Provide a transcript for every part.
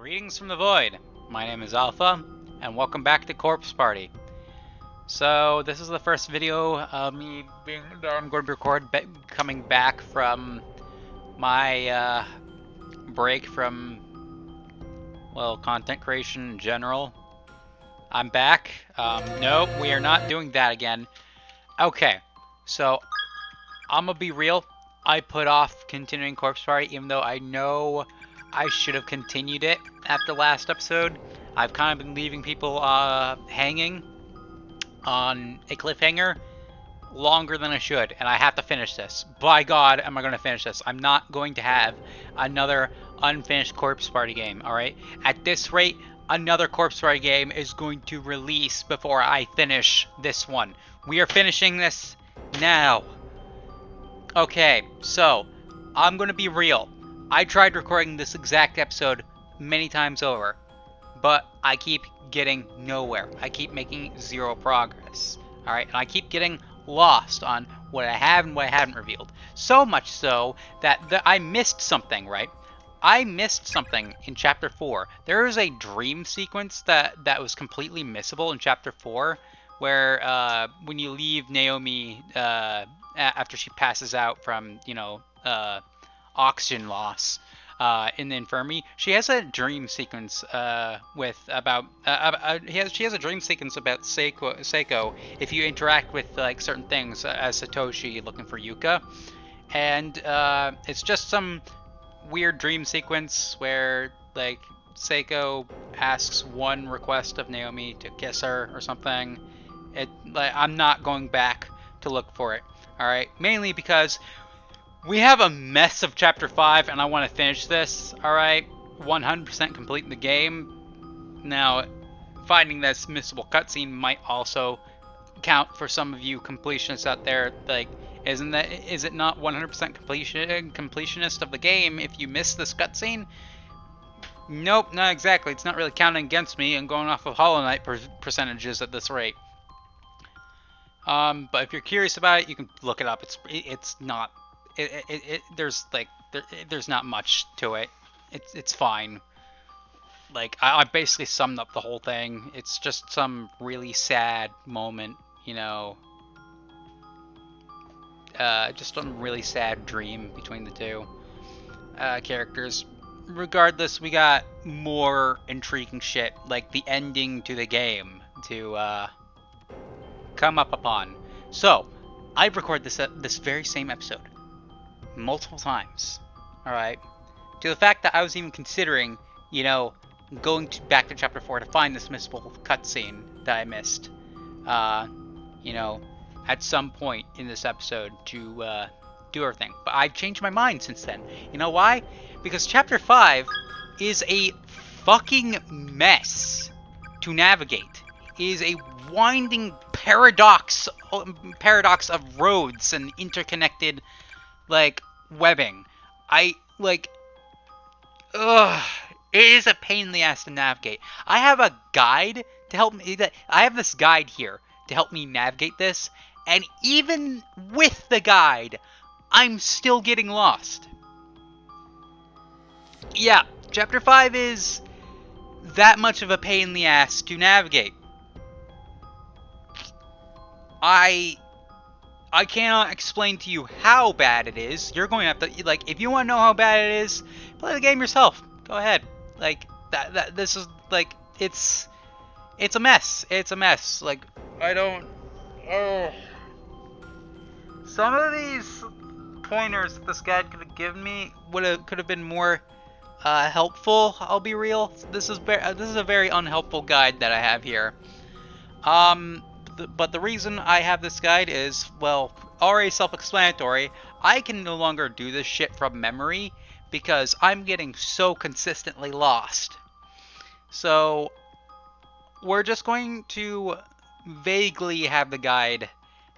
Greetings from the Void. My name is Alpha, and welcome back to Corpse Party. So, this is the first video of me that I'm going to record coming back from my break from, well, content creation in general. I'm back. Nope, we are not doing that again. Okay, so I'm gonna be real. I put off continuing Corpse Party, even though I know I should have continued it after last episode. I've kind of been leaving people hanging on a cliffhanger longer than I should, and I have to finish this. By God, am I going to finish this. I'm not going to have another unfinished Corpse Party game, alright? At this rate, another Corpse Party game is going to release before I finish this one. We are finishing this now. Okay, so, I'm going to be real. I tried recording this exact episode many times over, but I keep getting nowhere. I keep making zero progress. Alright, and I keep getting lost on what I have and what I haven't revealed. So much so that I missed something, right? I missed something in Chapter 4. There is a dream sequence that was completely missable in Chapter 4, where when you leave Naomi after she passes out from, oxygen loss in the infirmary, she has a dream sequence with about she has a dream sequence about Seiko if you interact with like certain things as Satoshi looking for Yuka, and it's just some weird dream sequence where like Seiko asks one request of Naomi to kiss her or something. I'm not going back to look for it. All right, mainly because we have a mess of Chapter 5, and I want to finish this, alright? 100% complete the game. Now, finding this missable cutscene might also count for some of you completionists out there. Like, is it not 100% completionist of the game if you miss this cutscene? Nope, not exactly. It's not really counting against me and going off of Hollow Knight percentages at this rate. But if you're curious about it, you can look it up. It's not... there's not much to it. It's fine. Like I basically summed up the whole thing. It's just some really sad moment, just a really sad dream between the two characters. Regardless, we got more intriguing shit, like the ending to the game, to come up upon. So I've recorded this very same episode multiple times, alright, to the fact that I was even considering, going back to Chapter 4 to find this missable cutscene that I missed, at some point in this episode to do everything. But I've changed my mind since then. You know why? Because Chapter 5 is a fucking mess to navigate. It is a winding paradox of roads and interconnected webbing. It is a pain in the ass to navigate. I have a guide to help me. I have this guide here to help me navigate this, and even with the guide, I'm still getting lost. Yeah, Chapter 5 is that much of a pain in the ass to navigate. I cannot explain to you how bad it is. You're going to have to, if you want to know how bad it is, play the game yourself. Go ahead. This is, it's a mess. It's a mess. Some of these pointers that this guide could have given me could have been more helpful, I'll be real. This is a very unhelpful guide that I have here. But the reason I have this guide is, well, already self-explanatory. I can no longer do this shit from memory because I'm getting so consistently lost. So, we're just going to vaguely have the guide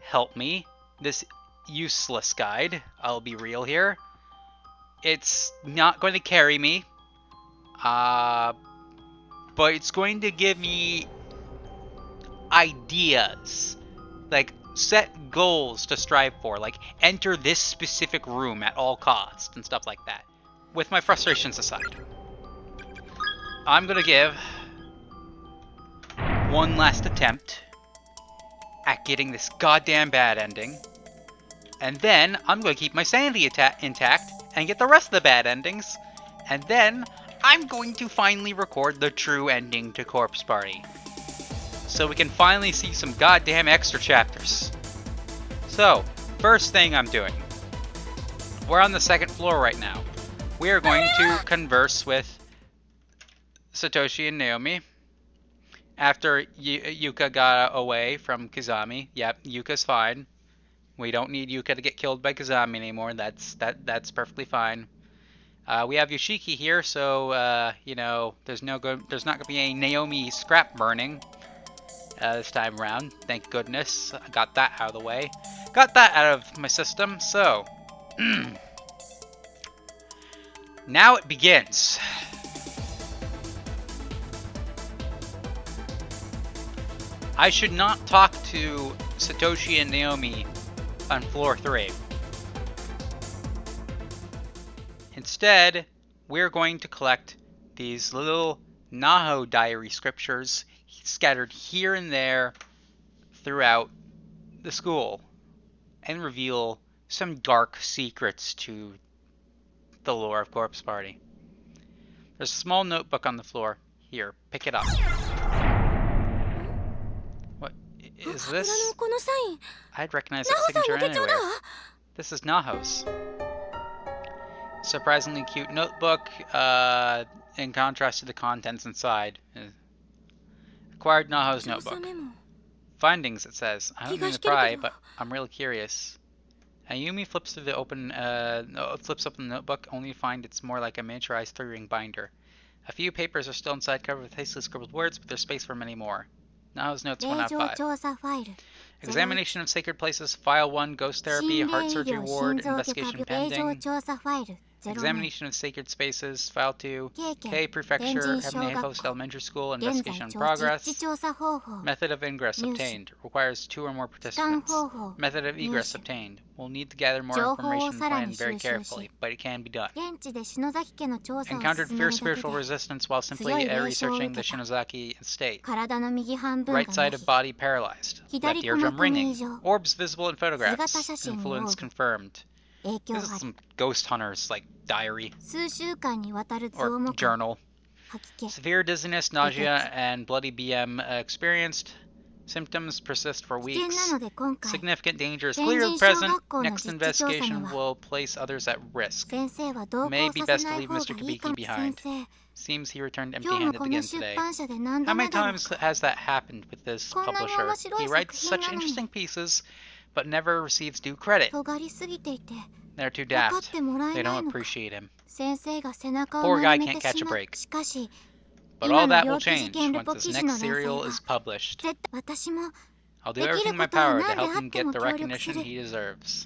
help me. This useless guide, I'll be real here. It's not going to carry me. But it's going to give me ideas, set goals to strive for, enter this specific room at all costs and stuff like that, with my frustrations aside. I'm gonna give one last attempt at getting this goddamn bad ending. And then I'm gonna keep my sanity intact and get the rest of the bad endings. And then I'm going to finally record the true ending to Corpse Party, so we can finally see some goddamn extra chapters. So, first thing I'm doing. We're on the second floor right now. We are going to converse with Satoshi and Naomi. After Yuka got away from Kazami. Yep, Yuka's fine. We don't need Yuka to get killed by Kazami anymore. That's perfectly fine. We have Yoshiki here, so you know, there's not gonna be any Naomi scrap burning this time around. Thank goodness. I got that out of the way. Got that out of my system. So now it begins. I should not talk to Satoshi and Naomi on floor 3. Instead, we're going to collect these little Naho diary scriptures scattered here and there throughout the school and reveal some dark secrets to the lore of Corpse Party. There's a small notebook on the floor. Here, pick it up. What is this? I'd recognize that signature anywhere. This is Naho's. Surprisingly cute notebook, in contrast to the contents inside. Acquired Naho's notebook. Findings, it says. I don't mean to pry, but I'm really curious. Ayumi flips through the flips open the notebook, only to find it's more like a miniaturized 3-ring binder. A few papers are still inside, covered with hastily scribbled words, but there's space for many more. Naho's notes 1 out of 5. Examination of sacred places, File 1, Ghost Therapy, Heart Surgery Ward, Investigation Pending. Examination of Sacred Spaces, File 2, K Prefecture, Heavenly Host Elementary School, Investigation in Progress. Method of ingress obtained. Requires 2 or more participants. Method of egress obtained. We'll need to gather more information and plan very carefully, but it can be done. Encountered fierce spiritual resistance while simply researching the Shinozaki estate. Right side of body paralyzed. Left eardrum ringing. Orbs visible in photographs. Influence confirmed. This is some ghost hunter's, like, diary. Or journal. Severe dizziness, nausea, and bloody BM experienced. Symptoms persist for weeks. Significant danger is clearly present. Next investigation will place others at risk. May be best to leave Mr. Kabiki behind. Seems he returned empty-handed again today. How many times has that happened with this publisher? He writes such interesting pieces, but never receives due credit. They're too daft. They don't appreciate him. Poor guy can't catch a break. But all that will change once this next serial is published. I'll do everything in my power to help him get the recognition he deserves.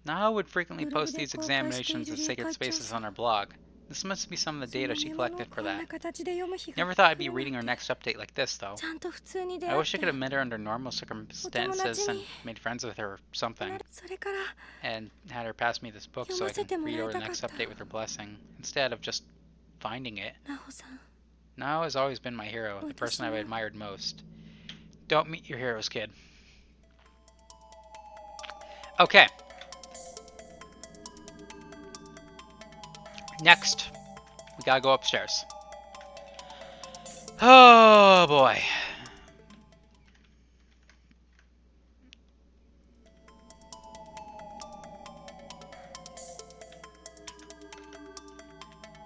Naho would frequently post these examinations of sacred spaces on her blog. This must be some of the data she collected for that. Never thought I'd be reading her next update like this, though. I wish I could have met her under normal circumstances and made friends with her or something. And had her pass me this book so I could read over the next update with her blessing, instead of just finding it. Naho has always been my hero, the person I've admired most. Don't meet your heroes, kid. Okay. Next, we gotta go upstairs. Oh boy.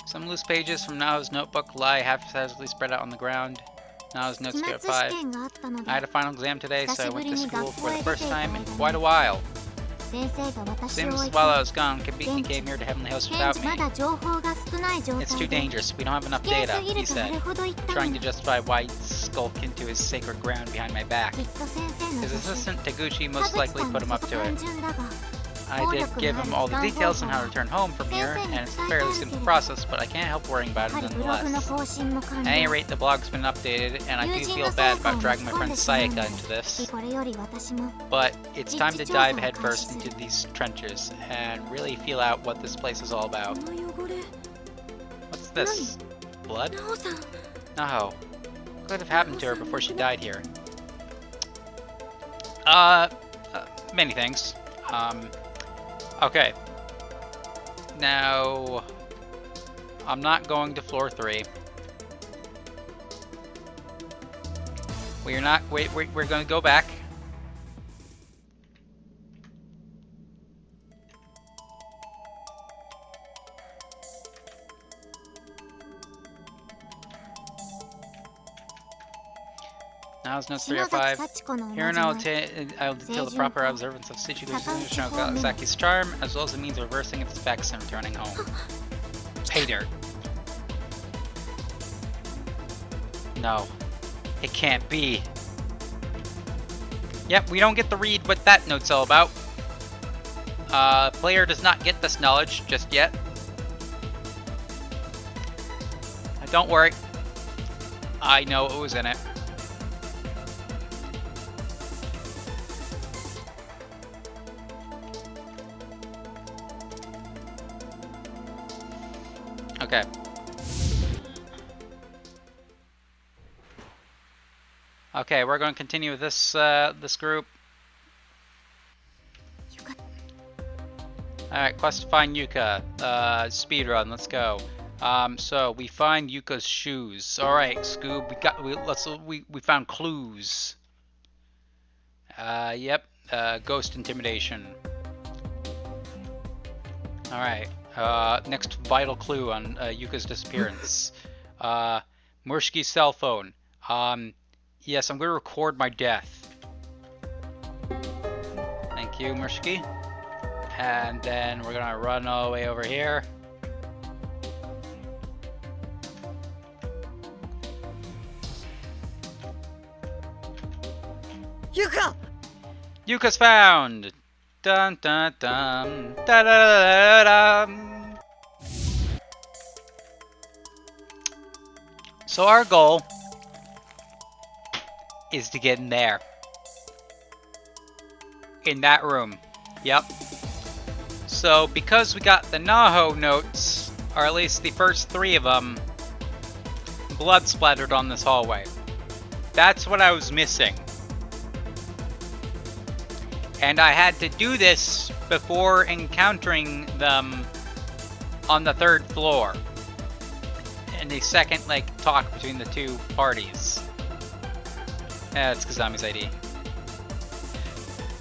Some loose pages from Naho's notebook lie haphazardly spread out on the ground. Naho's notes 2 out of 5. I had a final exam today, so I went to school for the first time in quite a while. Seems while I was gone, Kabiki came here to Heavenly Host without me. It's too dangerous. We don't have enough data, he said, trying to justify why he'd skulk into his sacred ground behind my back. His assistant Taguchi most likely put him up to it. I did give him all the details on how to return home from here, and it's a fairly simple process, but I can't help worrying about it nonetheless. At any rate, the blog's been updated, and I do feel bad about dragging my friend Sayaka into this. But it's time to dive headfirst into these trenches, and really feel out what this place is all about. this? Blood? No. What could have happened to her before she died here? Many things. Okay. Now, I'm not going to floor 3. We're not. Wait. We're going to go back. Now it's notes 3 or 5. Here and I'll detail the proper observance of Saki's charm, as well as the means of reversing its effects and returning home. Pay dirt. No. It can't be. Yep, we don't get to read what that note's all about. Player does not get this knowledge just yet. Don't worry. I know what was in it. Okay. Okay, we're going to continue with this this group. All right, quest to find Yuka. Speedrun. Let's go. So we find Yuka's shoes. All right, Scoob. We found clues. Yep. Ghost intimidation. All right. Next vital clue on Yuka's disappearance. Murshki's cell phone. Yes, I'm going to record my death. Thank you, Murshki. And then we're going to run all the way over here. Yuka! Yuka's found! Dun dun dun da da da da da. So our goal is to get in there. In that room. Yep. So because we got the Naho notes, or at least the first 3 of them, blood splattered on this hallway. That's what I was missing. And I had to do this before encountering them on the 3rd floor. And the second, talk between the 2 parties. It's Kazami's ID.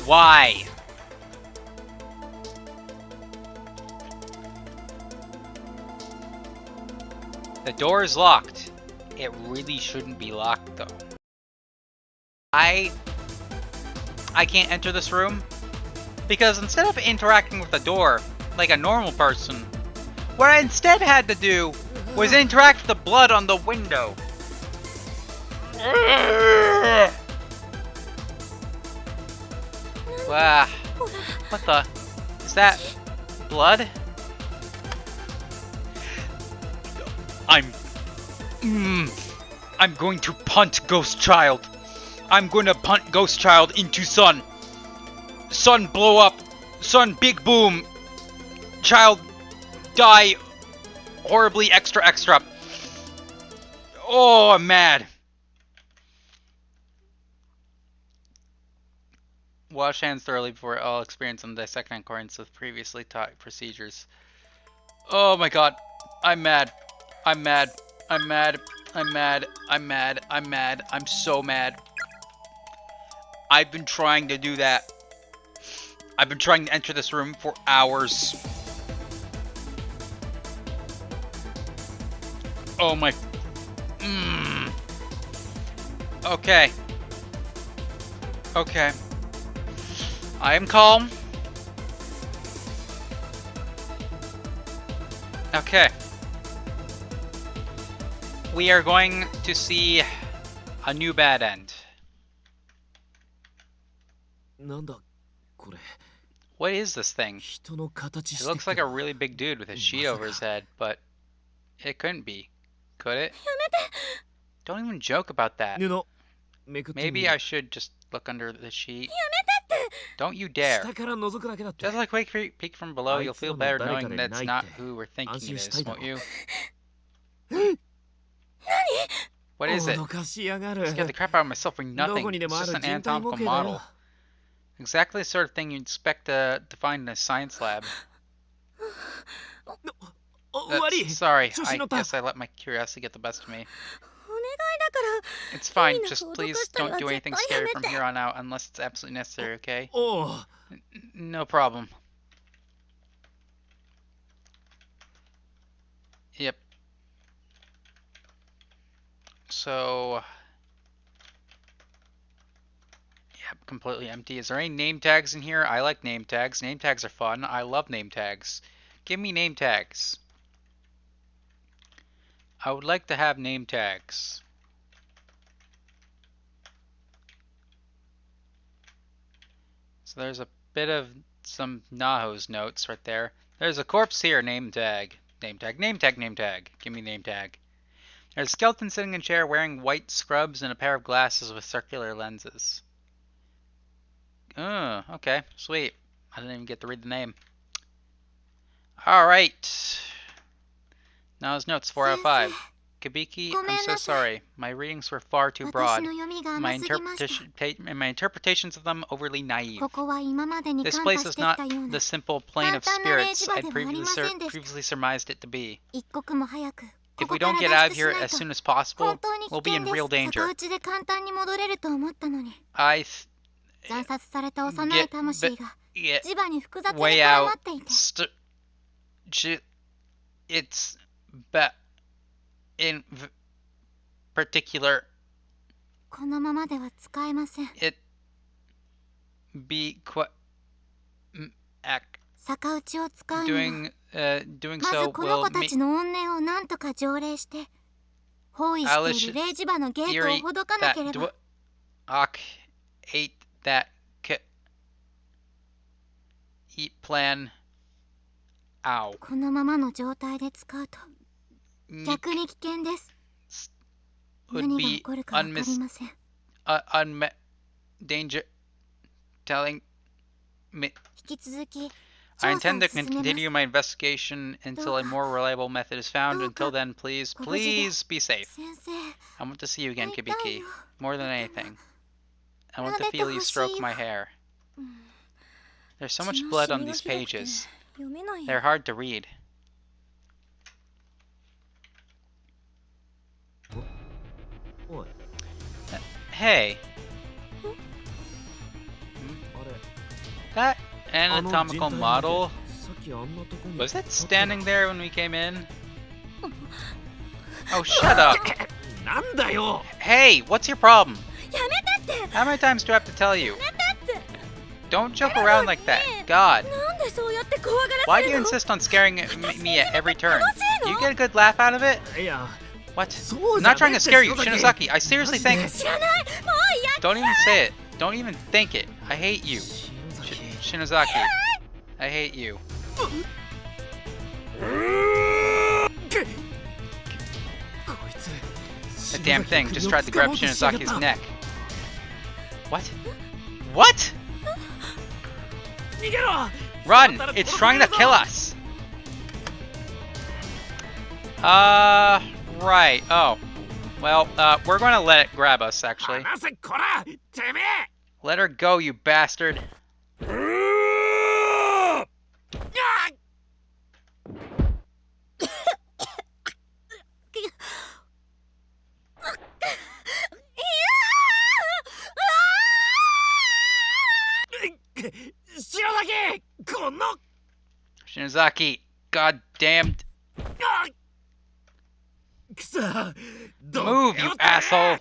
Why? The door is locked. It really shouldn't be locked, though. I can't enter this room because instead of interacting with the door like a normal person, what I instead had to do was interact with the blood on the window. Wow. What the? Is that blood? I'm going to punt Ghost Child. I'm going to punt Ghost Child into Sun. Sun blow up. Sun big boom. Child die horribly extra. Oh, I'm mad. Wash hands thoroughly before all experience and dissect in accordance with previously taught procedures. Oh my god. I'm mad. I'm mad. I'm mad. I'm mad. I'm mad. I'm mad. I'm so mad. I've been trying to do that. I've been trying to enter this room for hours. Oh my... Okay. Okay. I am calm. Okay. We are going to see a new bad end. What is this thing? It looks like a really big dude with a sheet over his head, but it couldn't be. Could it? Don't even joke about that. Maybe I should just look under the sheet. Don't you dare. Just like peek from below, you'll feel better knowing that's not who we're thinking it is, won't you? What is it? Scared the crap out of myself for nothing. It's just an anatomical model. Exactly the sort of thing you'd expect to find in a science lab. Sorry, I guess I let my curiosity get the best of me. It's fine, just please don't do anything scary from here on out unless it's absolutely necessary, okay? No problem. Yep. So... Yep, completely empty. Is there any name tags in here? I like name tags. Name tags are fun. I love name tags. Give me name tags. I would like to have name tags. So there's a bit of some Naho's notes right there. There's a corpse here, name tag. Name tag, name tag, name tag. Give me name tag. There's a skeleton sitting in a chair wearing white scrubs and a pair of glasses with circular lenses. Oh, okay, sweet. I didn't even get to read the name. Alright. Now his notes, 4 out of 5. Kabiki, I'm so sorry. My readings were far too broad. My interpretations of them overly naive. This place is not the simple plane of spirits I'd previously surmised it to be. If we don't get out of here as soon as possible, we'll be in real danger. Get way out. It's in particular, it be quite doing so will make that eat plan ow would be unmet danger telling me. I intend to continue my investigation until a more reliable method is found. Until then, please be safe. I want to see you again, Kibiki. More than anything. I want to feel you stroke my hair. There's so much blood on these pages. They're hard to read. Hey. That anatomical model, was it standing there when we came in? Oh, shut up. Hey, what's your problem? How many times do I have to tell you? Don't joke around like that. God. Why do you insist on scaring me at every turn? Do you get a good laugh out of it? What? I'm not trying to scare you, Shinozaki. I seriously think... Don't even say it. Don't even think it. I hate you. Shinozaki. I hate you. That damn thing just tried to grab Shinozaki's neck. What? What? Run! It's trying to kill us! Right. Oh. Well, we're going to let it grab us, actually. Let her go, you bastard. Shinozaki, goddamned. Move, you asshole!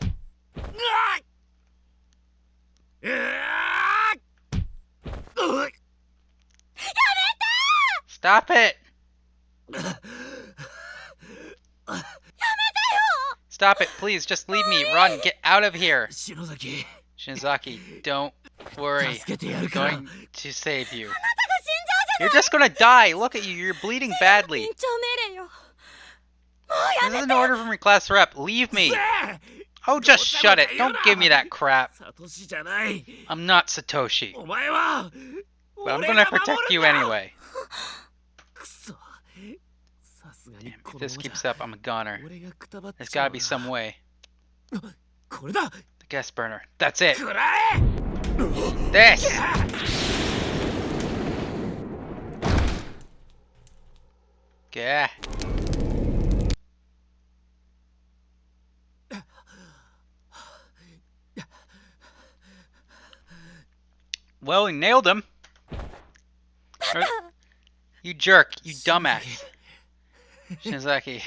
Stop it! Stop it, please, just leave me. Run, get out of here! Shinozaki, don't worry. I'm going to save you. You're just gonna die! Look at you, you're bleeding badly. This is an order from your class rep. Leave me! Oh, just shut it! Don't give me that crap! I'm not Satoshi. But I'm gonna protect you anyway. Damn, if this keeps up, I'm a goner. There's gotta be some way. The gas burner. That's it. This! Yeah. Well, we nailed him. You jerk. You dumbass. Shinzaki.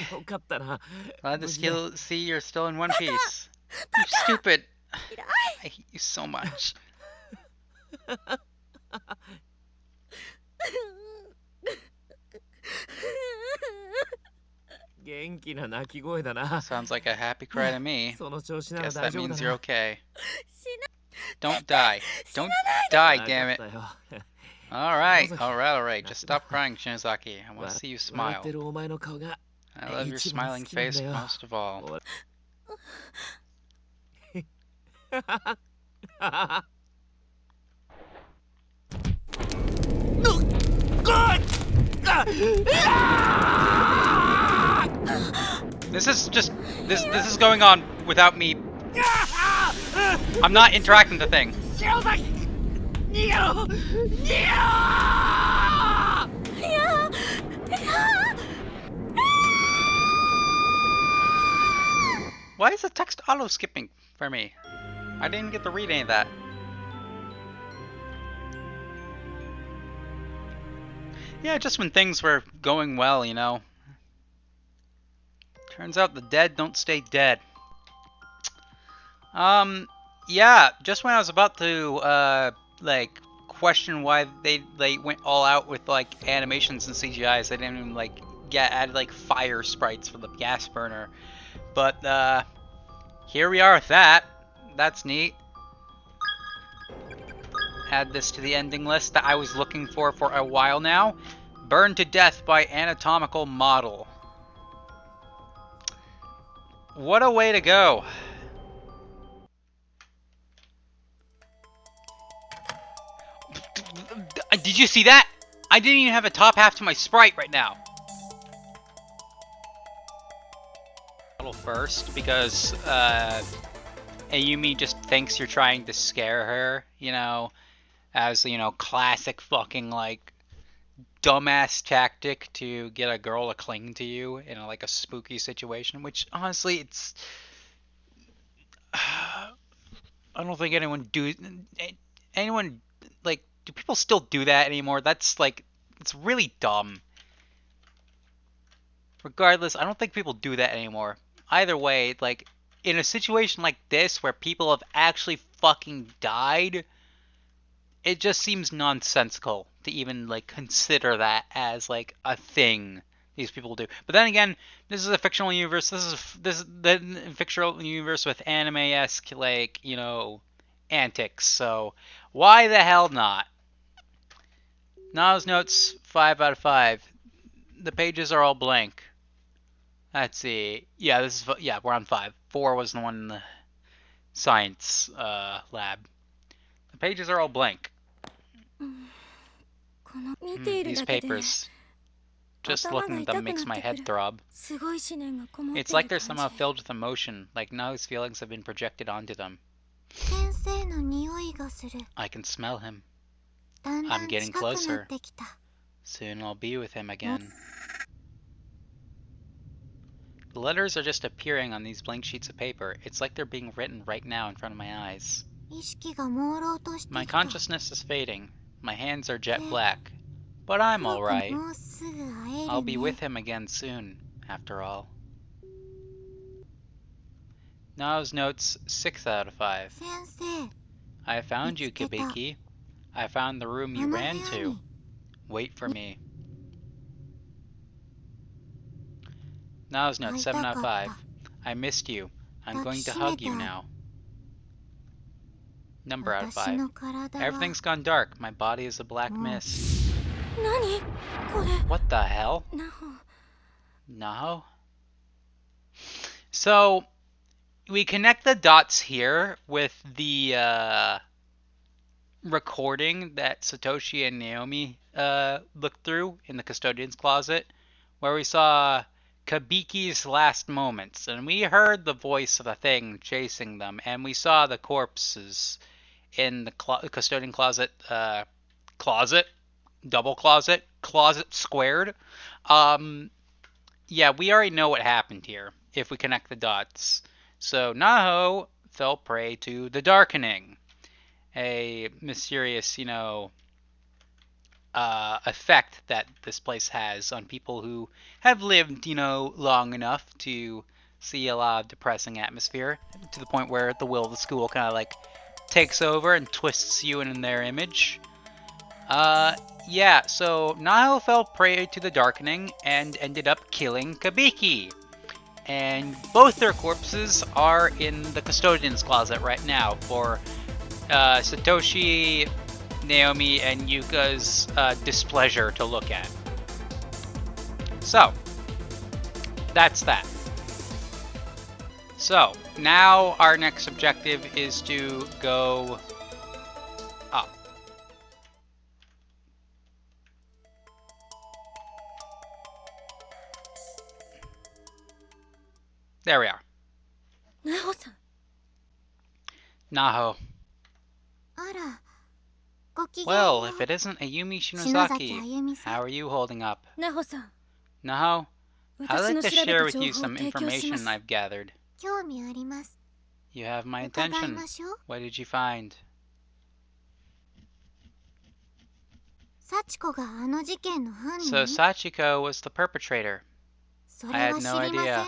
Glad to see you're still in one piece. You stupid. I hate you so much. Sounds like a happy cry to me. Guess that means you're okay. Don't die. Don't die, damn it. Alright. Just stop crying, Shinzaki. I want to see you smile. I love your smiling face most of all. This is going on without me. I'm not interacting with the thing. Why is the text auto skipping for me? I didn't get to read any of that. Yeah, just when things were going well, you know. Turns out the dead don't stay dead. Yeah, just when I was about to, like, question why they went all out with, like, animations and CGIs, they didn't even, like, add, like, fire sprites for the gas burner. But, here we are with that. That's neat. Add this to the ending list that I was looking for a while now. Burned to death by anatomical model. What a way to go. Did you see that? I didn't even have a top half to my sprite right now. First, because Ayumi just thinks you're trying to scare her, you know, as, you know, classic fucking, like, dumbass tactic to get a girl to cling to you in a, like, a spooky situation, which, honestly, it's... I don't think anyone, like, do people still do that anymore? That's, like, it's really dumb. Regardless, I don't think people do that anymore. Either way, like, in a situation like this where people have actually fucking died, it just seems nonsensical to even, like, consider that as, like, a thing these people do. But then again, this is a fictional universe. This is the fictional universe with anime-esque, like, you know, antics. So why the hell not? Nao's notes 5 out of 5. The pages are all blank. Let's see. Yeah, we're on 5. 4 was the one in the science lab. The pages are all blank. These papers. Just looking at them makes my head throb. It's like they're somehow filled with emotion, like Nao's feelings have been projected onto them. I can smell him. I'm getting closer. Soon I'll be with him again. The letters are just appearing on these blank sheets of paper. It's like they're being written right now in front of my eyes. My consciousness is fading. My hands are jet black. But I'm alright. I'll be with him again soon, after all. Nao's notes 6 out of 5. I found you, Kibiki. I found the room you ran to. Wait for me. Nao's note 7 out of 5. I missed you. I'm going to hug you now. Number out of 5. Everything's gone dark. My body is a black mist. What the hell? No. So, we connect the dots here with the recording that Satoshi and Naomi looked through in the custodian's closet, where we saw Kabiki's last moments, and we heard the voice of a thing chasing them, and we saw the corpses in the custodian closet, closet, double closet, closet squared. Yeah, we already know what happened here if we connect the dots. So Naho fell prey to the Darkening, a mysterious, effect that this place has on people who have lived, long enough to see a lot of depressing atmosphere to the point where the will of the school kind of like takes over and twists you in their image. Yeah, so Nile fell prey to the Darkening and ended up killing Kabiki. And both their corpses are in the custodian's closet right now for Satoshi, Naomi, and Yuka's displeasure to look at. So, that's that. So, now our next objective is to go up. There we are. Naho. Well, if it isn't Ayumi Shinozaki, how are you holding up? Naho, I'd like to share with you some information I've gathered. You have my attention. What did you find? So Sachiko was the perpetrator. I had no idea.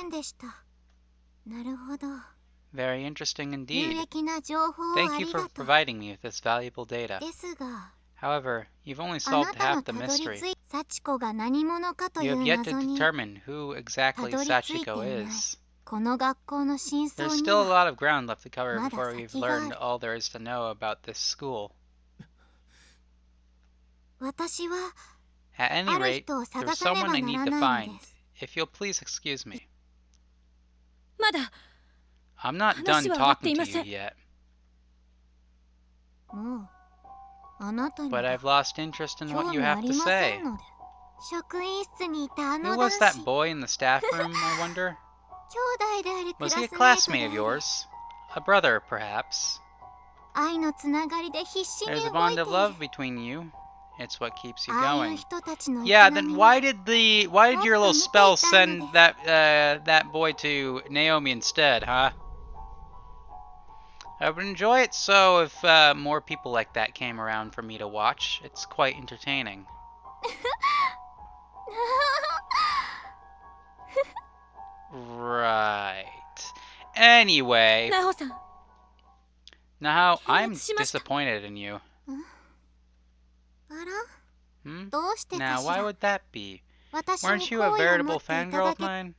Very interesting indeed. Thank you for providing me with this valuable data. However, you've only solved half the mystery. You have yet to determine who exactly Sachiko is. There's still a lot of ground left to cover before we've learned all there is to know about this school. At any rate, there's someone I need to find. If you'll please excuse me. I'm not done talking to you yet. But I've lost interest in what you have to say. Who was that boy in the staff room, I wonder? Was he a classmate of yours? A brother, perhaps? There's a bond of love between you. It's what keeps you going. Yeah, then why did your little spell send that boy to Naomi instead, huh? I would enjoy it so if more people like that came around for me to watch. It's quite entertaining. Right. Anyway. Now, I'm disappointed in you. Now, why would that be? Weren't you a veritable fangirl of mine?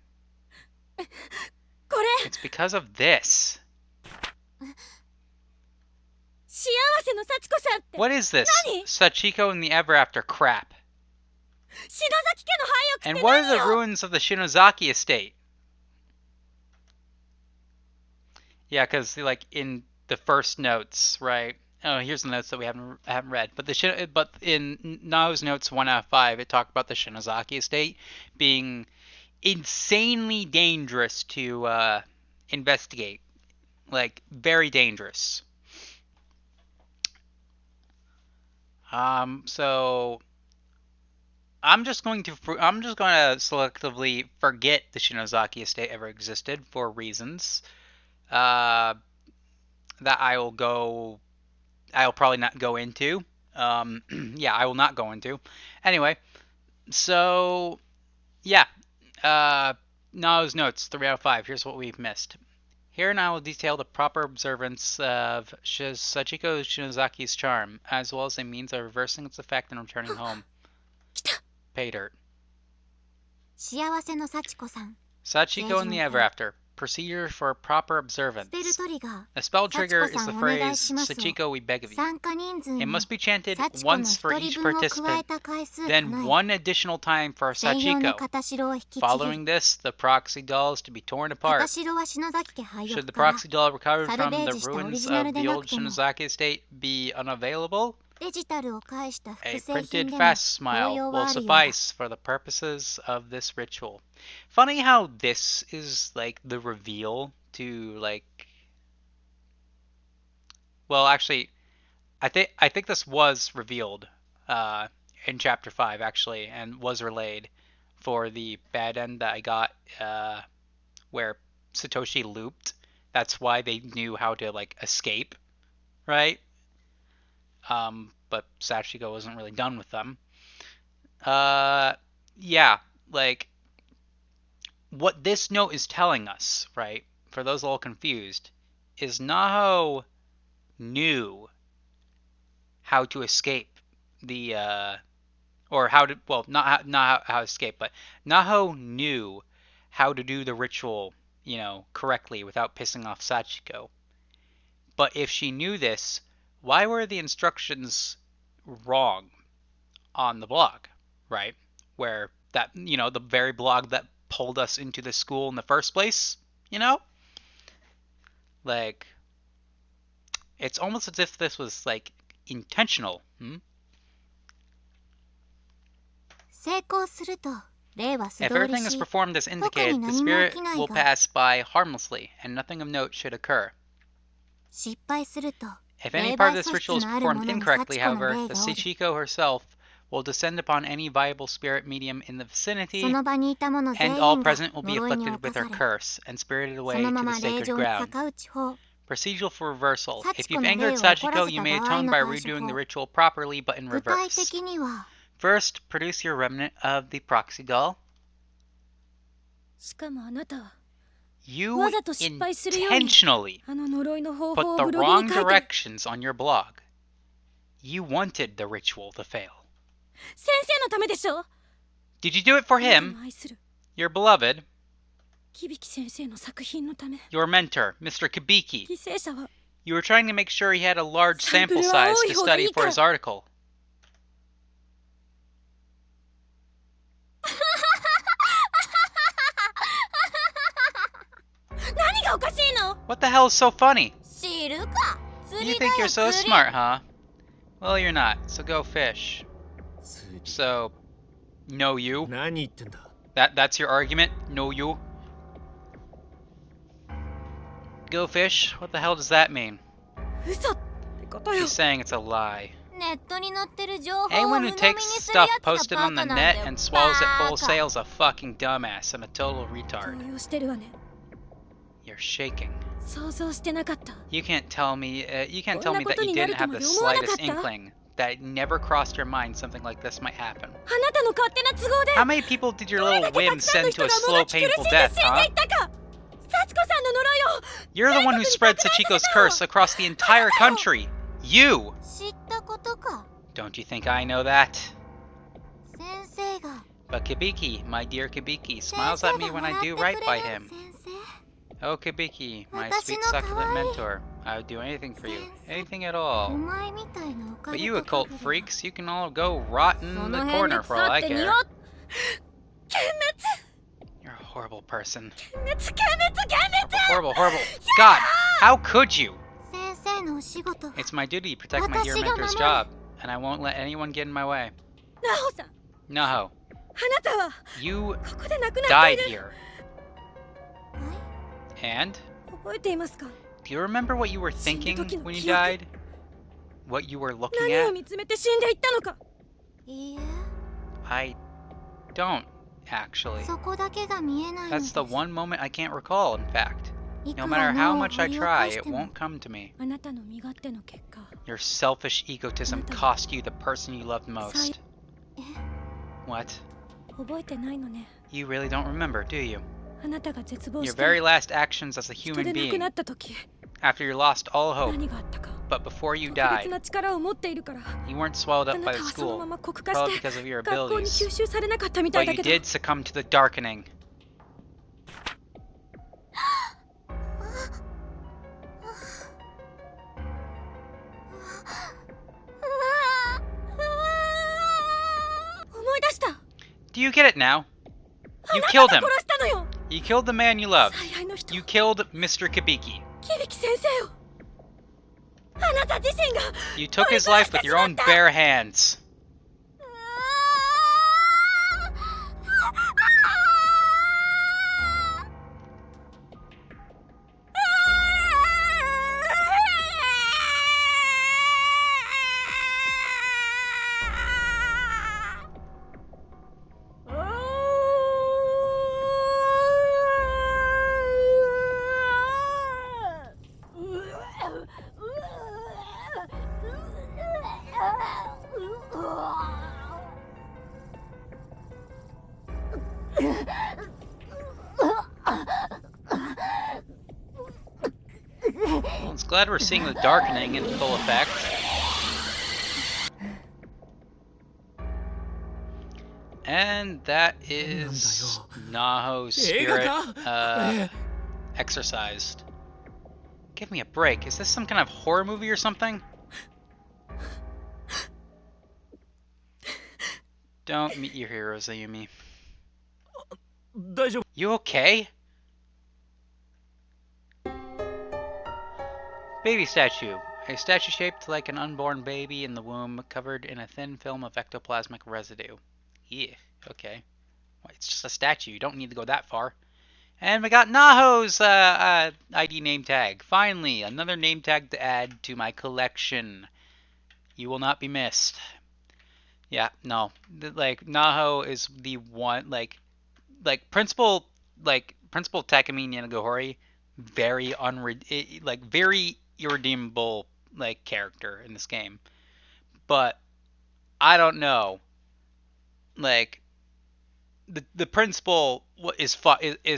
It's because of this. What is this? Sachiko and the Ever After crap. And what are the ruins of the Shinozaki estate? Yeah, because like in the first notes, right? Oh, here's the notes that we haven't read. But in Nao's notes 1 out of 5, it talked about the Shinozaki estate being insanely dangerous to investigate, like very dangerous. So I'm just going to selectively forget the Shinozaki estate ever existed for reasons that I'll probably not go into. Yeah, I will not go into. Anyway, so yeah, Nao's notes 3 out of 5. Here's what we've missed. Here and I will detail the proper observance of Sachiko Shinozaki's charm, as well as a means of reversing its effect and returning home. Pay dirt. Sachiko and the Ever After. Procedure for proper observance. A spell trigger is the phrase, Sachiko, we beg of you. It must be chanted once for each participant, then one additional time for Sachiko. Following this, the proxy doll is to be torn apart. Should the proxy doll recovered from the ruins of the old Shinozaki estate be unavailable, A printed fast smile will suffice for the purposes of this ritual. Funny how this is like the reveal to like. Well, actually, I think this was revealed in chapter 5 actually, and was relayed for the bad end that I got where Satoshi looped. That's why they knew how to like escape, right? But Sachiko wasn't really done with them. Yeah, like what this note is telling us, right? For those a little confused, is Naho knew how to escape the or how to, well, not how to escape, but Naho knew how to do the ritual, you know, correctly without pissing off Sachiko. But if she knew this, why were the instructions wrong on the blog, right? Where that, you know, the very blog that pulled us into the school in the first place, you know? Like, it's almost as if this was, like, intentional. If everything is performed as indicated, the spirit will pass by harmlessly, and nothing of note should occur. If any part of this ritual is performed incorrectly, however, the Sachiko herself will descend upon any viable spirit medium in the vicinity, and all present will be afflicted with her curse, and spirited away to the sacred ground. Procedural for reversal. If you've angered Sachiko, you may atone by redoing the ritual properly, but in reverse. First, produce your remnant of the proxy doll. You intentionally put the wrong directions on your blog. You wanted the ritual to fail. Did you do it for him, your beloved, your mentor, Mr. Kibiki? You were trying to make sure he had a large sample size to study for his article. What the hell is so funny? You think you're so smart, huh? Well, you're not, so go fish. So, no you? That's your argument? No you? Go fish? What the hell does that mean? He's saying it's a lie. Anyone who takes stuff posted on the net and swallows it wholesale is a fucking dumbass and a total retard. You're shaking. You can't tell me that you didn't have the slightest inkling, that it never crossed your mind something like this might happen. How many people did your little whim send to a slow, painful death, huh? You're the one who spread Sachiko's curse across the entire country. You! Don't you think I know that? But Kibiki, my dear Kibiki, smiles at me when I do right by him. Oh, Kibiki, my sweet succulent mentor, I would do anything for you, anything at all. But you occult freaks, you can all go rot in the corner for all I care. You're a horrible person. Horrible, horrible. God, how could you? It's my duty to protect my dear mentor's job, and I won't let anyone get in my way. Naho, you died here. And? Do you remember what you were thinking when you died? What you were looking at? I don't, actually. That's the one moment I can't recall, in fact. No matter how much I try, it won't come to me. Your selfish egotism cost you the person you loved most. What? You really don't remember, do you? Your very last actions as a human being, after you lost all hope, but before you died, you weren't swallowed up by the school, probably because of your abilities, but you did succumb to the darkening. Do you get it now? You killed him. You killed the man you loved. You killed Mr. Kibiki. You took his life with your own bare hands. Well, it's glad we're seeing the darkening in full effect. And that is Naho's spirit exercised. Give me a break. Is this some kind of horror movie or something? Don't meet your heroes, Ayumi. You okay? Baby statue. A statue shaped like an unborn baby in the womb, covered in a thin film of ectoplasmic residue. Yeah, okay. Well, it's just a statue. You don't need to go that far. And we got Naho's ID name tag. Finally, another name tag to add to my collection. You will not be missed. Yeah, no. Like, Naho is the one, like Principal Takumi Yanagihori, very very irredeemable, like, character in this game. But, I don't know. Like, the principal is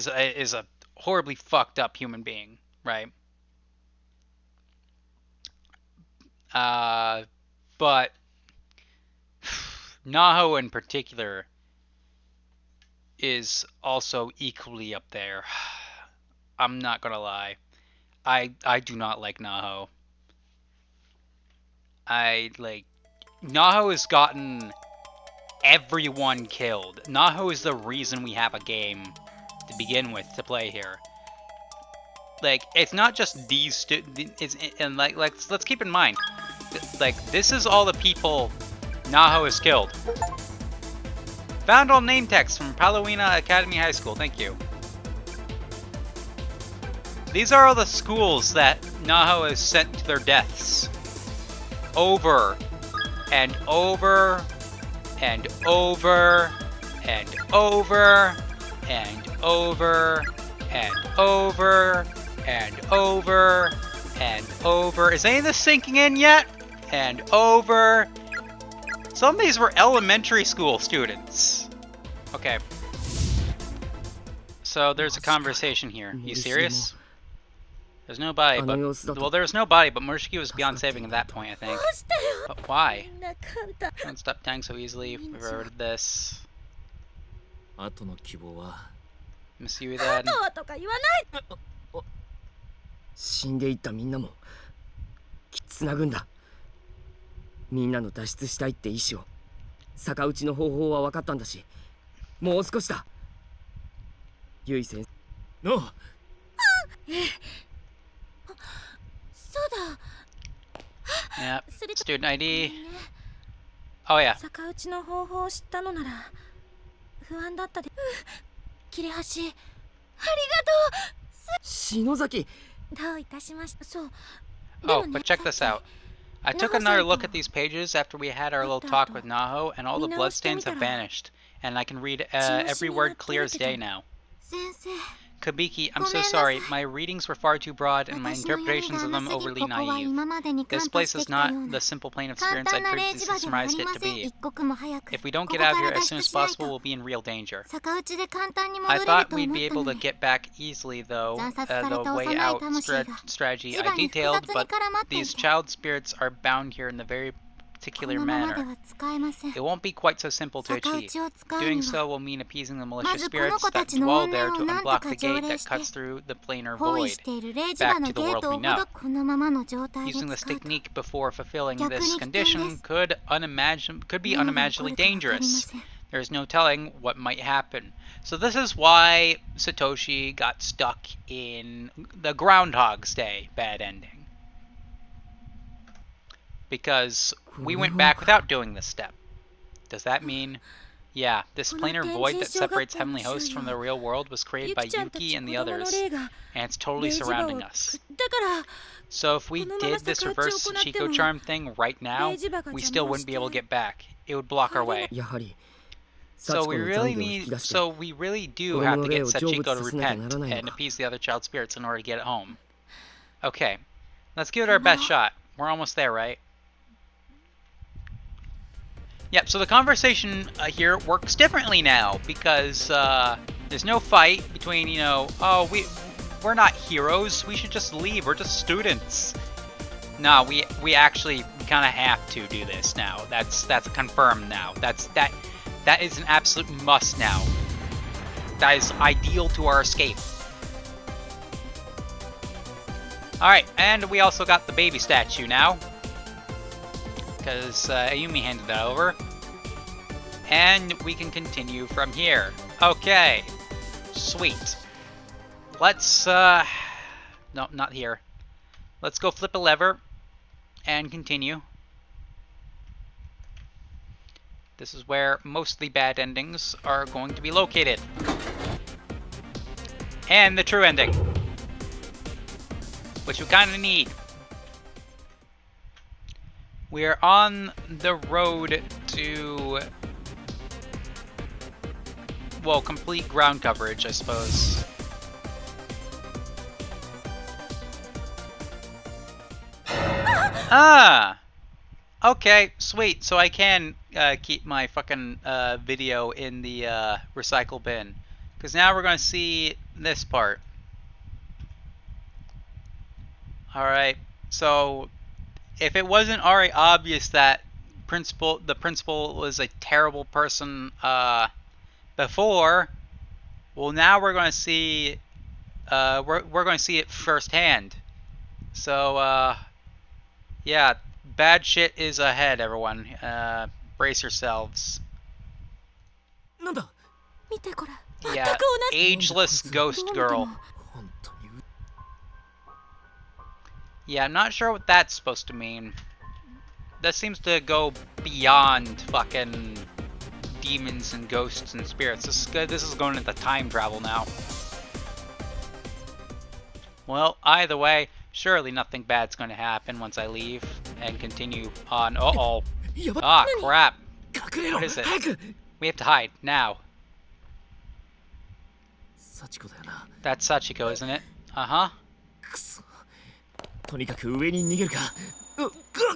a horribly fucked up human being, right? But Naho in particular is also equally up there. I'm not gonna lie. I do not like Naho. Naho has gotten everyone killed. Naho is the reason we have a game to begin with to play here. Like, it's not just these and let's keep in mind, like, this is all the people Naho has killed. Found all name text from Palawina Academy High School. Thank you. These are all the schools that Naho has sent to their deaths. Over and over and over and over and over and over and over and over. Is any of this sinking in yet? And over. Some of these were elementary school students. Okay. So there's a conversation here. You serious? There's no body, but... Well, there was no body, but Murashiki was beyond saving at that point, I think. But why? Don't stop dying so easily. We reverted this. Miss you, then. 死んでいったみんなもつなぐんだ。みんなの脱出したいって意志を逆打ちの方法は分かったんだし、もう少しだ。ゆい先生。の。そうだ。Yep. Student ID. Oh yeah. 逆打ちの方法を知ったのなら不安だったで。切れ端ありがとう。篠崎。どういたしました。そう。Oh, but check this out. I took another look at these pages after we had our little talk with Naho, and all the bloodstains have vanished, and I can read every word clear as day now. Kabiki, I'm so sorry. My readings were far too broad, and my interpretations of them overly naive. This place is not the simple plane of spirits I previously surmised it to be. If we don't get out of here as soon as possible, we'll be in real danger. I thought we'd be able to get back easily, though, the way out strategy I detailed, but these child spirits are bound here in the very particular manner. It won't be quite so simple to achieve. Doing so will mean appeasing the malicious spirits that dwell there to unblock the gate that cuts through the planar void, back to the world we know. Using this technique before fulfilling this condition could be unimaginably dangerous. There is no telling what might happen. So this is why Satoshi got stuck in the Groundhog's Day bad ending. because we went back without doing this step. Does that mean... Yeah, this planar void that separates heavenly hosts from the real world was created by Yuki and the others, and it's totally surrounding us. So if we did this reverse Sachiko charm thing right now, we still wouldn't be able to get back. It would block our way. So we really do have to get Sachiko to repent and appease the other child spirits in order to get it home. Okay, let's give it our best shot. We're almost there, right? Yep, so the conversation here works differently now because there's no fight between, you know, oh, we're not heroes, we should just leave, we're just students. No, we actually kind of have to do this now. That's confirmed now. That is an absolute must now. That is ideal to our escape. Alright, and we also got the baby statue now, because Ayumi handed that over. And we can continue from here. Okay. Sweet. Let's, no, not here. Let's go flip a lever and continue. This is where most of the bad endings are going to be located. And the true ending, which we kind of need. We're on the road to, well, complete ground coverage, I suppose. Ah! Okay, sweet. So I can keep my fucking video in the recycle bin. Because now we're going to see this part. Alright, so if it wasn't already obvious that the principal was a terrible person before, well, now we're going to see we're going to see it firsthand. So yeah, bad shit is ahead, everyone. Brace yourselves. Yeah, ageless ghost girl. Yeah, I'm not sure what that's supposed to mean. That seems to go beyond fucking demons and ghosts and spirits. This is good. This is going into time travel now. Well, either way, surely nothing bad's going to happen once I leave and continue on. Uh-oh. Ah, crap. What is it? We have to hide now. That's Sachiko, isn't it? Uh-huh.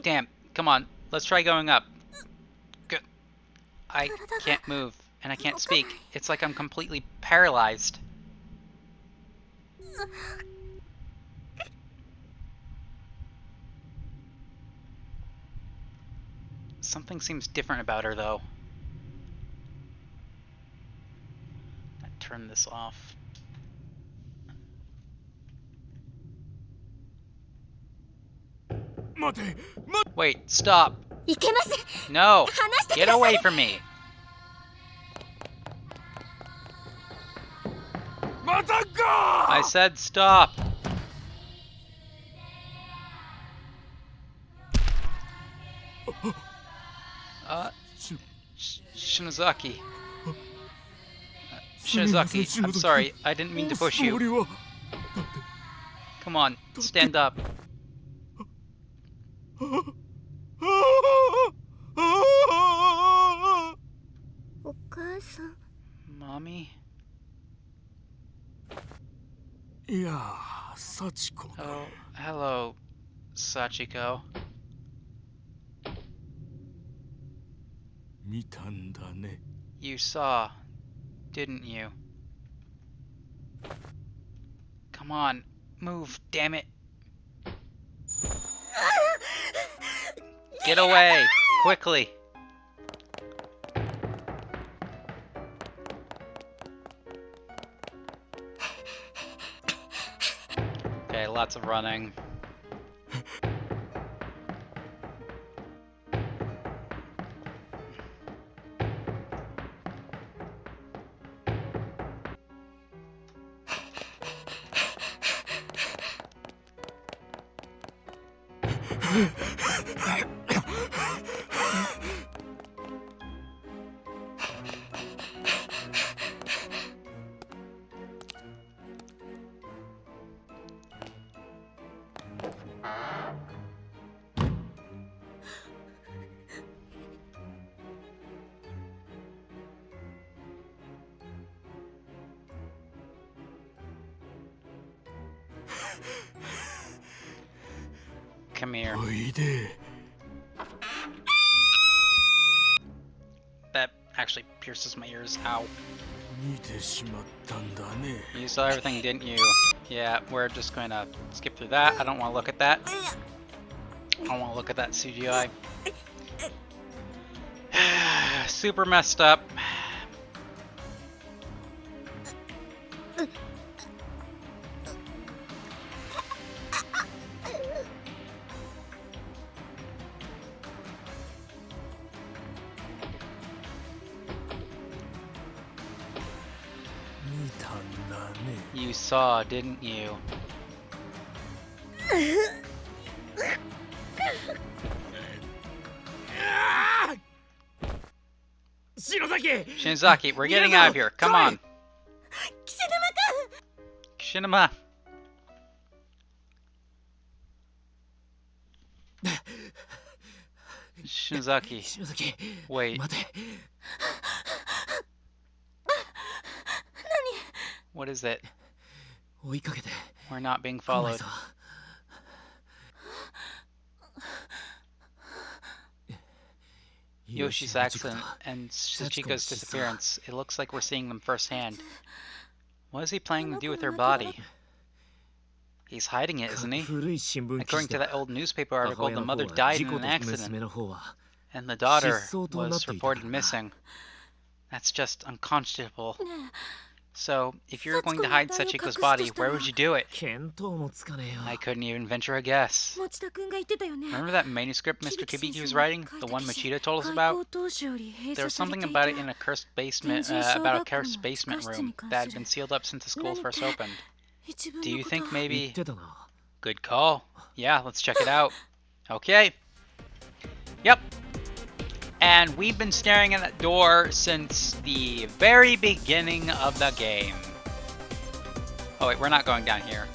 Damn, come on. Let's try going up. Good. I can't move, and I can't speak. It's like I'm completely paralyzed. Something seems different about her, though. I turn this off. Wait, stop. No, get away from me. I said stop. Shinozaki. Shinozaki, I'm sorry. I didn't mean to push you. Come on, stand up. Mommy? Oh, hello, Sachiko. You saw, didn't you? Come on, move, damn it. Get away, quickly. Okay, lots of running. Come here. That actually pierces my ears. Ow. You saw everything, didn't you? Yeah, we're just going to skip through that. I don't want to look at that. I don't want to look at that CGI. Super messed up. You saw, didn't you? Shinzaki, we're getting out of here. Come on. Kishinama. Shinzaki. Wait. What is it? We're not being followed. Yoshi's accident and Sachiko's disappearance. It looks like we're seeing them firsthand. What is he planning to do with her body? He's hiding it, isn't he? According to that old newspaper article, the mother died in an accident, and the daughter was reported missing. That's just unconscionable. So, if you were going to hide Sachiko's body, where would you do it? I couldn't even venture a guess. Remember that manuscript Mr. Kibiki was writing? The one Machida told us about? There was something about it in a cursed basement, about a cursed basement room that had been sealed up since the school first opened. Do you think maybe... Good call. Yeah, let's check it out. Okay. Yep. And we've been staring at that door since the very beginning of the game. Oh wait, we're not going down here.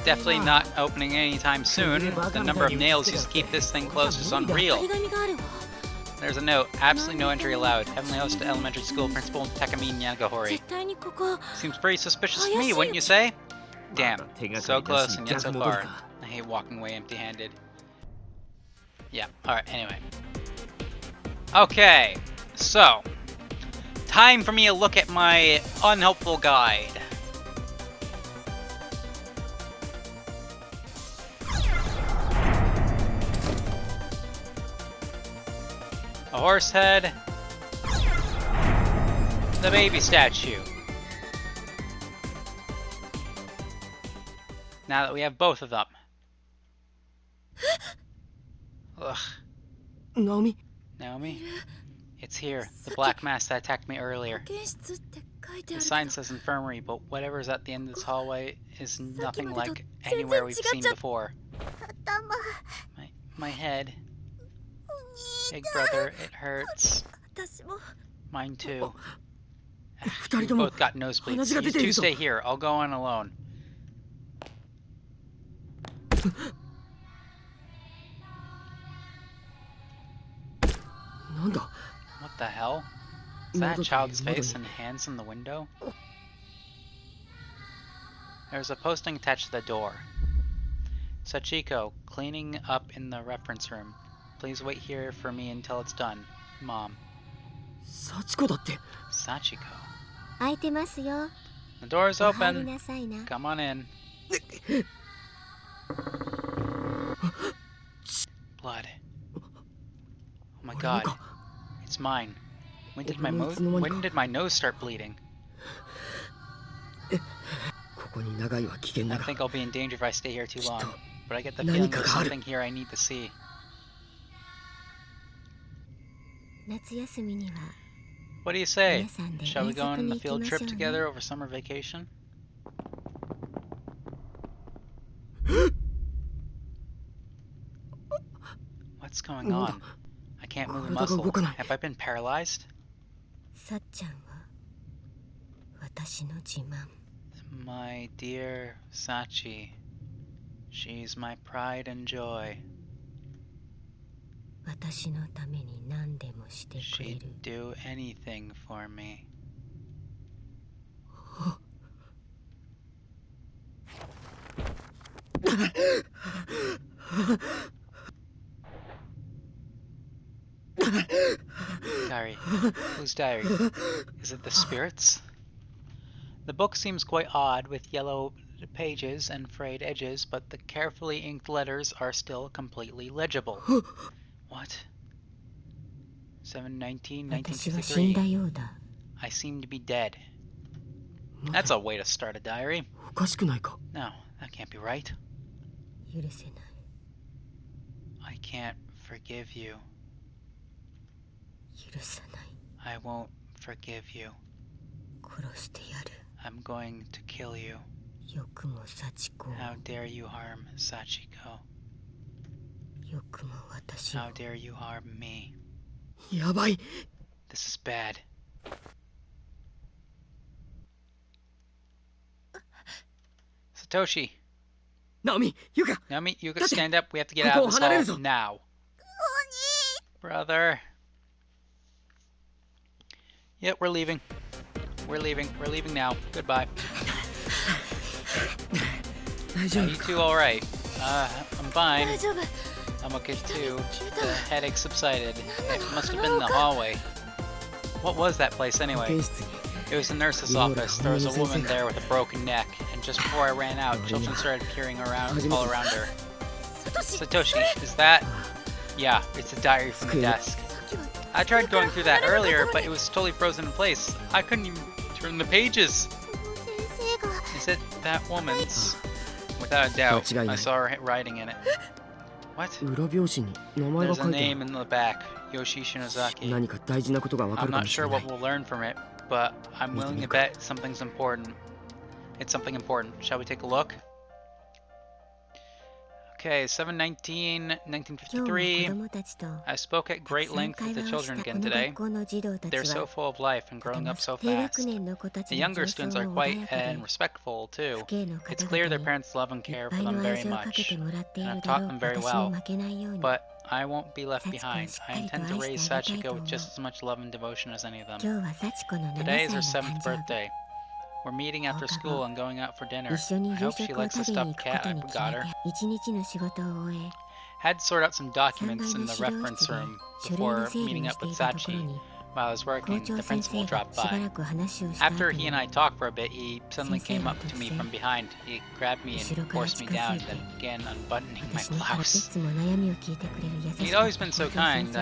Definitely not opening anytime soon. The number of nails used to keep this thing closed is unreal. There's a note. Absolutely no entry allowed. Heavenly Host to Elementary School Principal Takami Nagahori. Seems pretty suspicious to me, wouldn't you say? Damn. So close and yet so far. I hate walking away empty-handed. Yeah, alright, anyway. Okay, so. Time for me to look at my unhelpful guide. A horse head. The baby statue. Now that we have both of them. Ugh. Naomi? Naomi? It's here. The black mass that attacked me earlier. The sign says infirmary, but whatever's at the end of this hallway is nothing like anywhere we've seen before. My head. Big brother, it hurts. Mine too. We both got nosebleeds. You two stay here. I'll go on alone. What the hell? Is that a child's face and hands in the window? There's a posting attached to the door. Sachiko, cleaning up in the reference room. Please wait here for me until it's done. Mom. Sachiko. The door is open. Come on in. Blood. Oh my god. It's mine. When did my nose start bleeding? I think I'll be in danger if I stay here too long. But I get the feeling there's something here I need to see. What do you say? Shall we go on a field trip together over summer vacation? going on? I can't move a muscle. Have I been paralyzed? さっちゃんは私の自慢。 My dear Sachi, she's my pride and joy. 私のために何でもしてくれ She'd る。 do anything for me. Diary. Whose diary? Is it the spirits? The book seems quite odd, with yellow pages and frayed edges, but the carefully inked letters are still completely legible. What? 7/19, 1953. I seem to be dead. That's a way to start a diary. おかしくないか。 No, that can't be right. 許せない。 I can't forgive you. 許さない。 I won't forgive you. 殺してやる。 I'm going to kill you. よくも幸子を。 How dare you harm Sachiko? よくも私を。 How dare you harm me? やばい。 This is bad. Satoshi. ナオミ、ユカ。 Naomi, you can stand up. We have to get out of this hall now. Brother. Yep, we're leaving. We're leaving. We're leaving now. Goodbye. 大丈 Are 夫 you か。 two alright? I'm fine. 大丈夫。 I'm okay too. The headache subsided. It must have been the hallway. What was that place 保 anyway? 健室に It was the nurse's office. There was a woman there with a broken neck, and just before I ran out, children started peering around all around her. Satoshi, is that? Yeah, it's a diary from the desk. I tried going through that earlier, but it was totally frozen in place. I couldn't even turn the pages. 先生が。 Is it that woman's? Without a doubt, I saw her writing in it. What? 裏表紙に名前が There's 書 a いてあ name る。 in the back. Yoshi Shinozaki. 何か大事なことがわか I'm るか not もし sure れな what い。 we'll learn from it, but I'm willing to bet something's important. It's something important. Shall we take a look? Okay, 7/19, 1953. I spoke at great length with the children again today. They're so full of life and growing up so fast. The younger students are quiet and respectful too. It's clear their parents love and care for them very much, and have taught them very well. But I won't be left behind. I intend to raise Sachiko with just as much love and devotion as any of them. Today is her 7th birthday. We're meeting after school and going out for dinner. I hope she likes the stuffed cat I got her. Had to sort out some documents in the reference room before meeting up with Sachi. While I was working, the principal dropped by. After he and I talked for a bit, he suddenly came up to me from behind. He grabbed me and forced me down, then began unbuttoning my blouse. He'd always been so kind,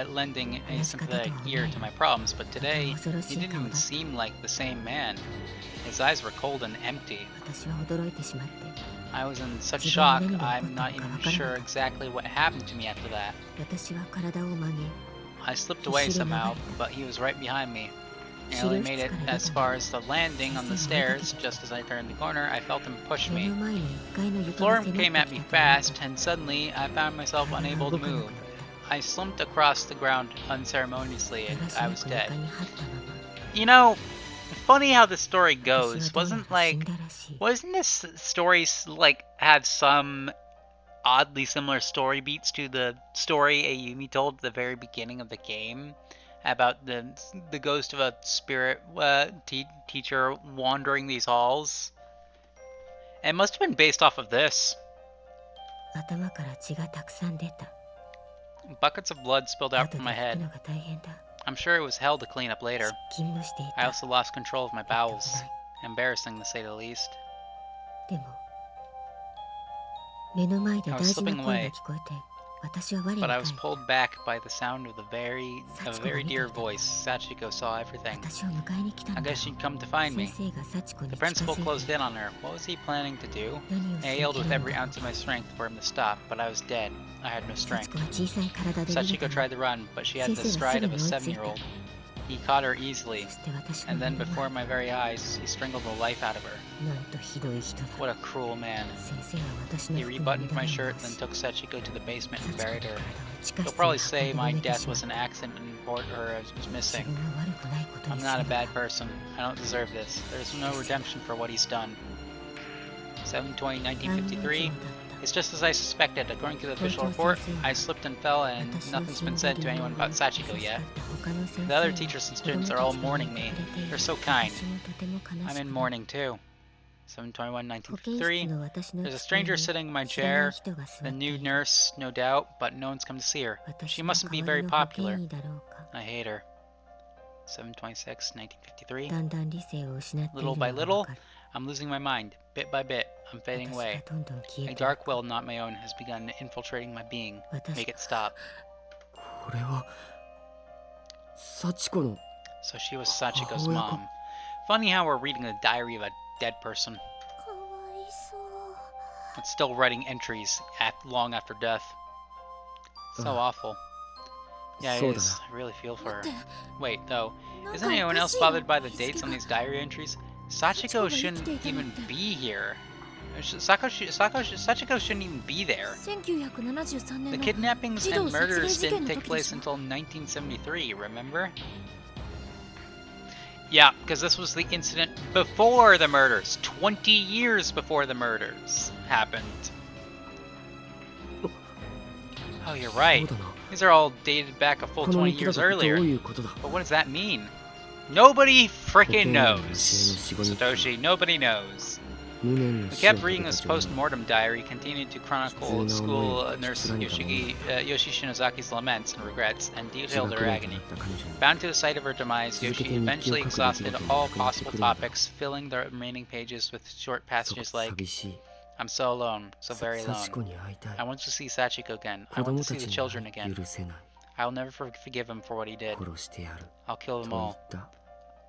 lending a sympathetic ear to my problems, but today, he didn't even seem like the same man. His eyes were cold and empty. I was in such shock, I'm not even sure exactly what happened to me after that. I slipped away somehow, but he was right behind me. I only made it as far as the landing on the stairs. Just as I turned the corner, I felt him push me. The floor came at me fast, and suddenly I found myself unable to move. I slumped across the ground unceremoniously, and I was dead. You know, funny how the story goes. Wasn't this story like have some oddly similar story beats to the story Ayumi told at the very beginning of the game about the ghost of a spirit teacher wandering these halls? It must have been based off of this. Buckets of blood spilled out from my head. I'm sure it was hell to clean up later. I also lost control of my bowels. Embarrassing, to say the least. I was slipping away, but I was pulled back by the sound of a very dear voice. Sachiko saw everything. I guess she'd come to find me. The principal closed in on her. What was he planning to do? I yelled with every ounce of my strength for him to stop, but I was dead. I had no strength. Sachiko tried to run, but she had the stride of a 7-year-old. He caught her easily, and then before my very eyes, he strangled the life out of her. What a cruel man. He rebuttoned my shirt, then took Sachiko to the basement and buried her. He'll probably say my death was an accident and report her as was missing. I'm not a bad person. I don't deserve this. There's no redemption for what he's done. 7/20/1953. It's just as I suspected. According to the official report, I slipped and fell, and nothing's been said to anyone about Sachiko yet. The other teachers and students are all mourning me. They're so kind. I'm in mourning too. 7/21/1953. There's a stranger sitting in my chair. The new nurse, no doubt, but no one's come to see her. She mustn't be very popular. I hate her. 7/26/1953. Little by little, I'm losing my mind. Bit by bit, I'm fading away. A dark will not my own has begun infiltrating my being. Make it stop. So she was Sachiko's mom. Funny how we're reading the diary of a dead person. It's still writing entries long after death. So awful. Yeah, it is. I really feel for her. Wait, though, isn't anyone else bothered by the dates on these diary entries? Sachiko shouldn't even be here. Sachiko shouldn't even be there. The kidnappings and murders didn't take place until 1973, remember? Yeah, because this was the incident before the murders. 20 years before the murders happened. Oh, you're right. These are all dated back a full 20 years earlier. But what does that mean? Nobody frickin' knows. Satoshi, nobody knows. We kept reading this post-mortem diary, continued to chronicle school nurse Yoshi Shinozaki's laments and regrets, and detailed her agony. Bound to the sight of her demise, Yoshi eventually exhausted all possible topics, filling the remaining pages with short passages like, I'm so alone, so very alone. I want to see Sachiko again. I want to see the children again. I will never forgive him for what he did. I'll kill them all.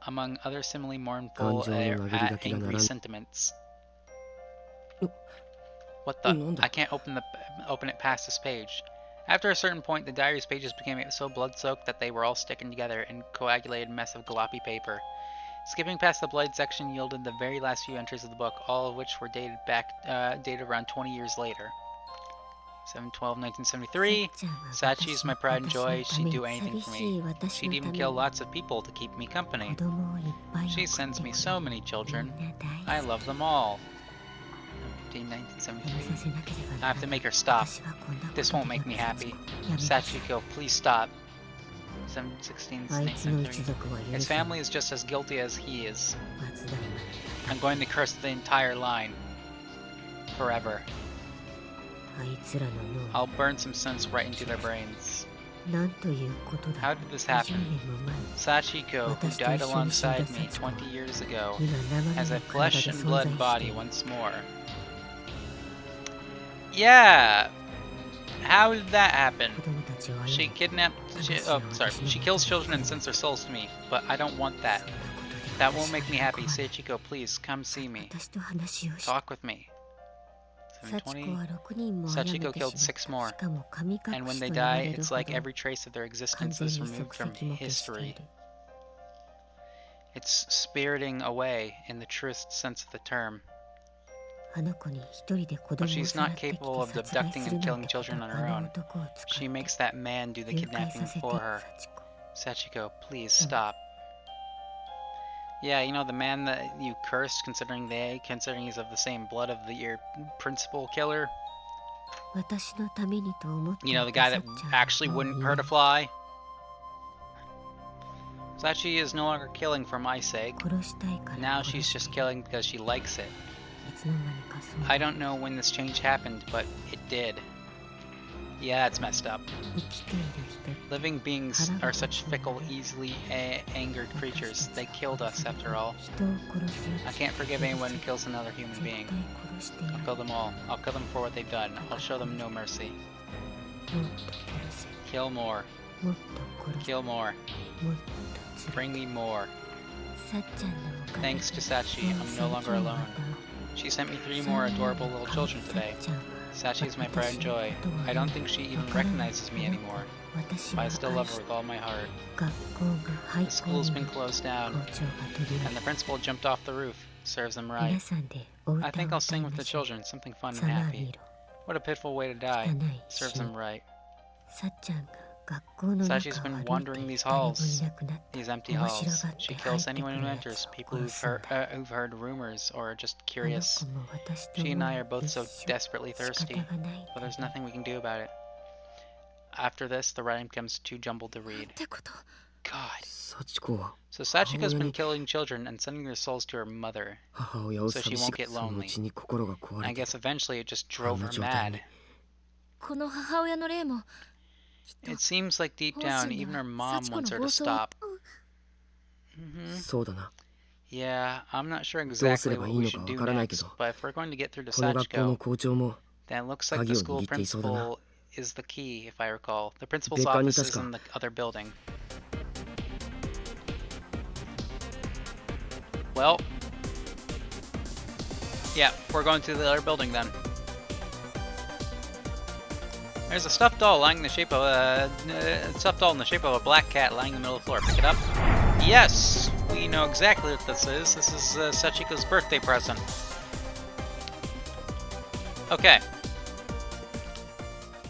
Among other similarly mournful, angry sentiments. What the? I can't open it past this page. After a certain point, the diary's pages became so blood-soaked that they were all sticking together in a coagulated mess of gloppy paper. Skipping past the blood section yielded the very last few entries of the book, all of which were dated around 20 years later. 7/12/1973. Sachi's my pride and joy. She'd do anything for me. She'd even kill lots of people to keep me company. She sends me so many children. I love them all. 1973. I have to make her stop. This won't make me happy. Sachiko, please stop. 7/16/1973. His family is just as guilty as he is. I'm going to curse the entire line. Forever. I'll burn some sense right into their brains. How did this happen? Sachiko, who died alongside me 20 years ago, has a flesh and blood body once more. Yeah! How did that happen? She she kills children and sends their souls to me, but I don't want that. That won't make me happy. Sachiko, please, come see me. Talk with me. 7/20. Sachiko killed 6 more, and when they die, it's like every trace of their existence is removed from history. It's spiriting away in the truest sense of the term. But she's not capable of abducting and killing children on her own. She makes that man do the kidnapping for her. Sachiko, please stop. Yeah, you know, the man that you cursed, considering he's of the same blood of your principal killer? You know, the guy that actually wouldn't hurt a fly? Sachi is no longer killing for my sake. Now she's just killing because she likes it. I don't know when this change happened, but it did. Yeah, it's messed up. Living beings are such fickle, easily angered creatures. They killed us, after all. I can't forgive anyone who kills another human being. I'll kill them all. I'll kill them for what they've done. I'll show them no mercy. Kill more. Kill more. Bring me more. Thanks to Sachi, I'm no longer alone. She sent me 3 more adorable little children today. Sachi is my pride and joy. I don't think she even recognizes me anymore, but I still love her with all my heart. The school's been closed down, and the principal jumped off the roof. Serves them right. I think I'll sing with the children, something fun and happy. What a pitiful way to die. Serves them right. Sachi's been wandering these halls, these empty halls. She kills anyone who enters, people who've heard rumors or are just curious. She and I are both so desperately thirsty, but there's nothing we can do about it. After this, the writing becomes too jumbled to read. God. So Sachiko's been killing children and sending their souls to her mother, so she won't get lonely. I guess eventually it just drove her mad. It seems like deep down, even her mom wants her to stop. Yeah, I'm not sure exactly what we should do next, but if we're going to get through to Sachiko, then it looks like the school principal is the key, if I recall. The principal's office is in the other building. Well, yeah, we're going to the other building then. There's a stuffed doll lying in the shape of a black cat lying in the middle of the floor. Pick it up. Yes, we know exactly what this is. This is Sachiko's birthday present. Okay.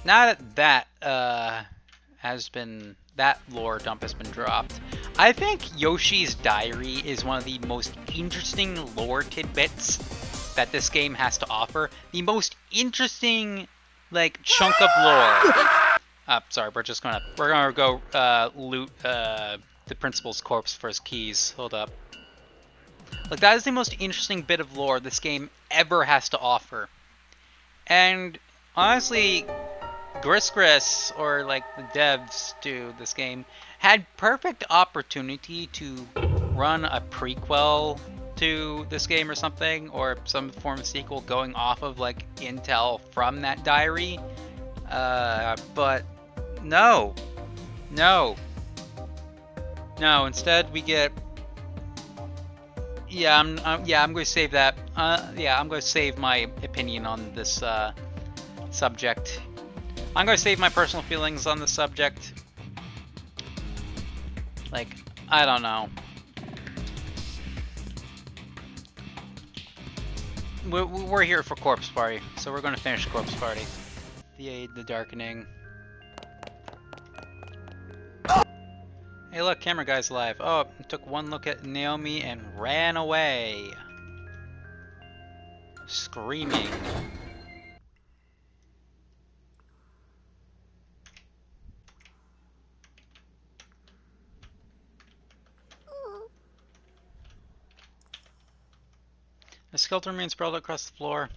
Now that that lore dump has been dropped, I think Yoshi's Diary is one of the most interesting lore tidbits that this game has to offer. The most interesting, like, chunk of lore. Sorry, we're gonna go loot the principal's corpse for his keys. Hold up. Like, that is the most interesting bit of lore this game ever has to offer. And honestly, Gris, or like the devs to this game, had perfect opportunity to run a prequel to this game or something, or some form of sequel going off of like intel from that diary. But no. Instead we get. I'm going to save that. I'm going to save my opinion on this subject. I'm going to save my personal feelings on the subject. Like, I don't know. We're here for Corpse Party, so we're going to finish Corpse Party. The Aid, the Darkening. Hey look, camera guy's alive. Oh, took one look at Naomi and ran away. Screaming. The skeleton remains sprawled across the floor.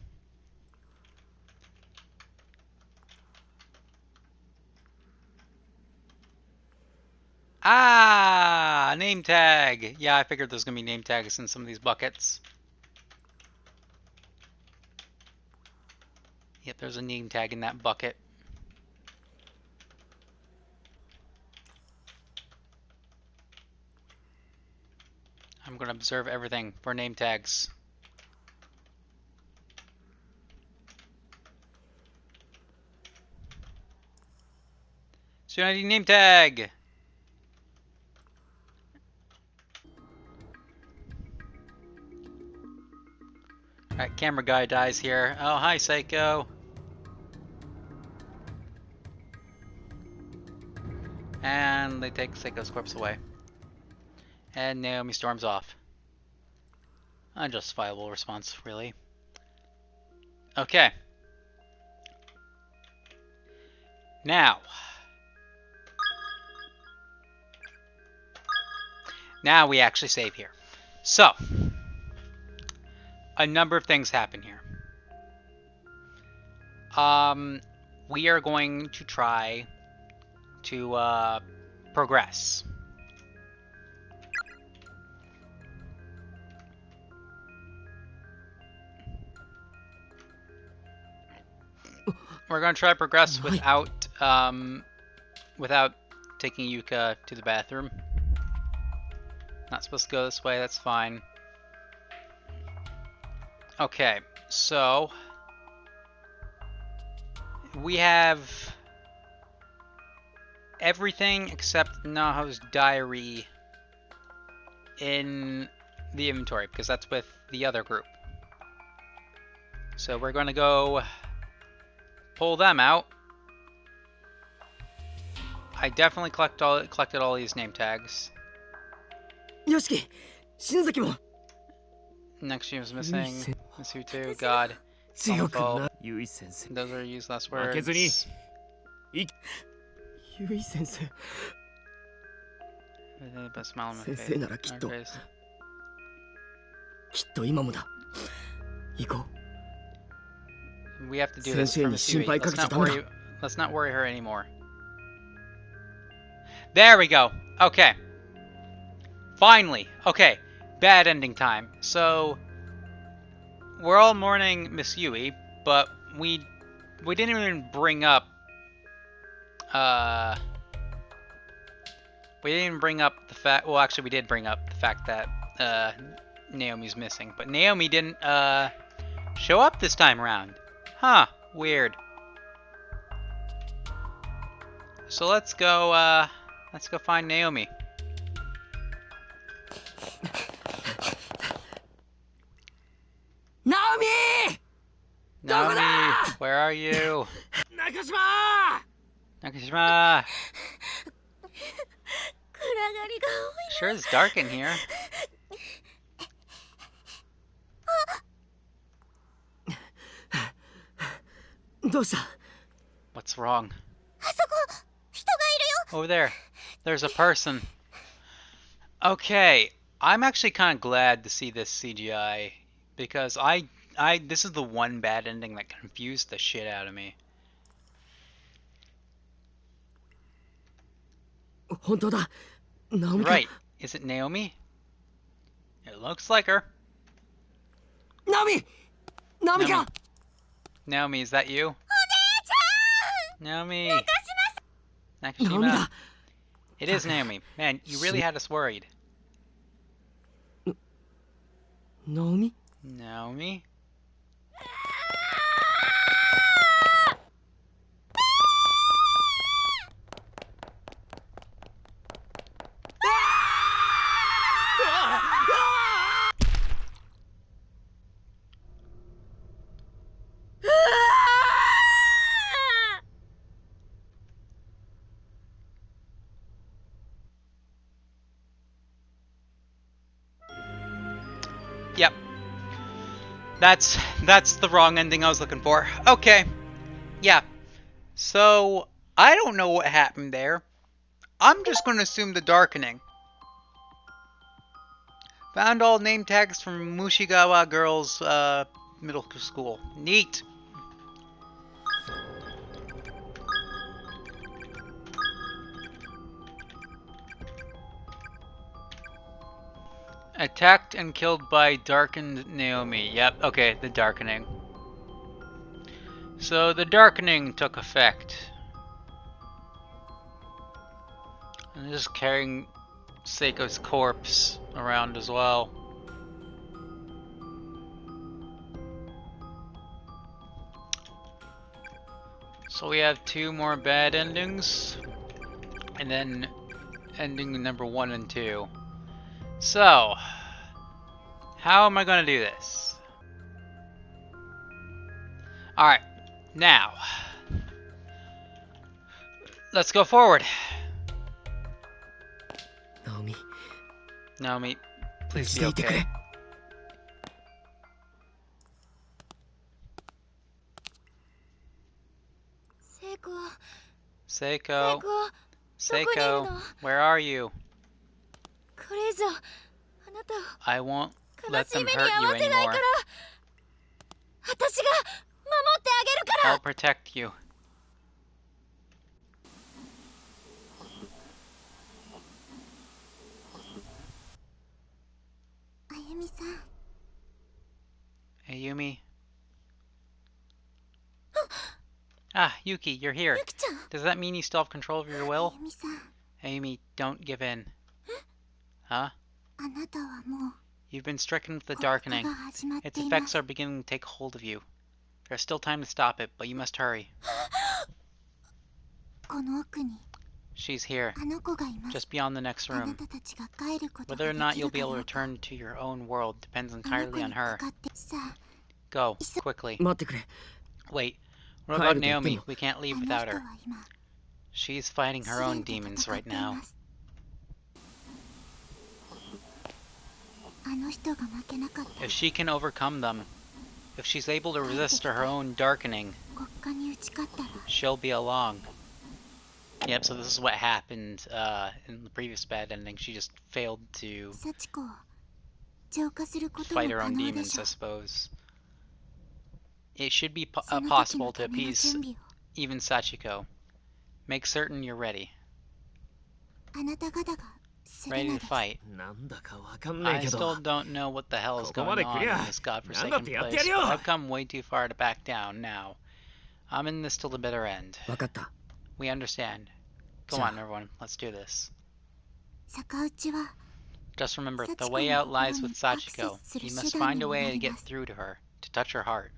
Ah! Name tag! Yeah, I figured there's gonna be name tags in some of these buckets. Yep, there's a name tag in that bucket. I'm gonna observe everything for name tags. Student ID name tag! Alright, camera guy dies here. Oh, hi, Psycho. And they take Psycho's corpse away. And Naomi storms off. Unjustifiable response, really. Okay. Now we actually save here. So, a number of things happen here. We are going to try to progress. We're going to try to progress without taking Yuka to the bathroom. Not supposed to go this way, that's fine. Okay, so we have everything except Naho's diary in the inventory, because that's with the other group. So we're going to go pull them out. I definitely collected all these name tags. Yoshiki, Shinzaki mo. Next she was missing. Miss you too. God. Homophobe. Yui sensei. Those are useless words. Yui sensei. But smile on my Sensei nara face. kitto. Our face. Kitto ima mo da. Iko. We have to do this Sensei for ni Miss Yui. shinpai kakechatame da. Let's not worry her anymore. There we go. Okay. Finally. Okay. Bad ending time. So we're all mourning Miss Yui, but we didn't even bring up we didn't even bring up the fact, well actually we did bring up the fact that Naomi's missing, but Naomi didn't show up this time around. Huh, weird. So let's go find Naomi. Naomi! Naomi, where are you? Nakashima! Nakashima! Sure it's dark in here. What's wrong? Over there. There's a person. Okay, I'm actually kind of glad to see this CGI because this is the one bad ending that confused the shit out of me. Right. Is it Naomi? It looks like her. Naomi! Naomi! Naomi, is that you? Naomi! Nakashima! Naomi! It is Naomi. Man, you really had us worried. Naomi? Naomi? Yep. That's the wrong ending I was looking for. Okay. Yeah. So, I don't know what happened there. I'm just going to assume the darkening. Found all name tags from Mushigawa Girls Middle School. Neat. Attacked and killed by darkened Naomi. Yep, okay, the darkening. So the darkening took effect. And just carrying Seiko's corpse around as well. So we have 2 more bad endings. And then ending number 1 and 2. So, how am I going to do this? Alright, now, let's go forward. Naomi. Naomi, please be okay. Seiko. Seiko, where are you? I won't let them hurt you anymore. I'll protect you. Ayumi. Ah, Yuki, you're here. Does that mean you still have control of your will? Ayumi, don't give in. Huh? You've been stricken with the darkening. Its effects are beginning to take hold of you. There's still time to stop it, but you must hurry. この奥に She's here, あの子がいます。 just beyond the next あな room. たたちが帰ること Whether が or で not き you'll る be か able to どうか return to your own world depends あの entirely 子に on か her. かってさあ Go, quickly. 待ってくれ。 Wait, what 帰 about ると言っても Naomi? We can't あ leave の without 人 her. は今 She's fighting 試 her 練 own と demons 戦っ right てい now. ますあの人が負けなかった If she can overcome them, if she's able to resist her own darkening, 国家に打ち勝ったら she'll be along. Yep, so this is what happened in the previous bad ending. She just failed to 幸子を浄化することも fight her 可 own 能で demons, しょ I suppose. It should be その時 possible の to ための appease 準備を even Sachiko. Make certain you're ready. あなた方がする Ready の to です fight. なんだかわかんねえ I け still ど。 don't know what the hell is ここま going で on クリア。 in this godforsaken なんだってやって place, やるよ。 but I've come way too far to back down now. I'm in this till the bitter end. わかった。 We understand. Go on, everyone. Let's do this. 逆打ちは Just remember, the Sachiko way no out lies kokoro with ni Sachiko. access suru You must shudan find ni a way to get narimasu. through to her, to touch her heart.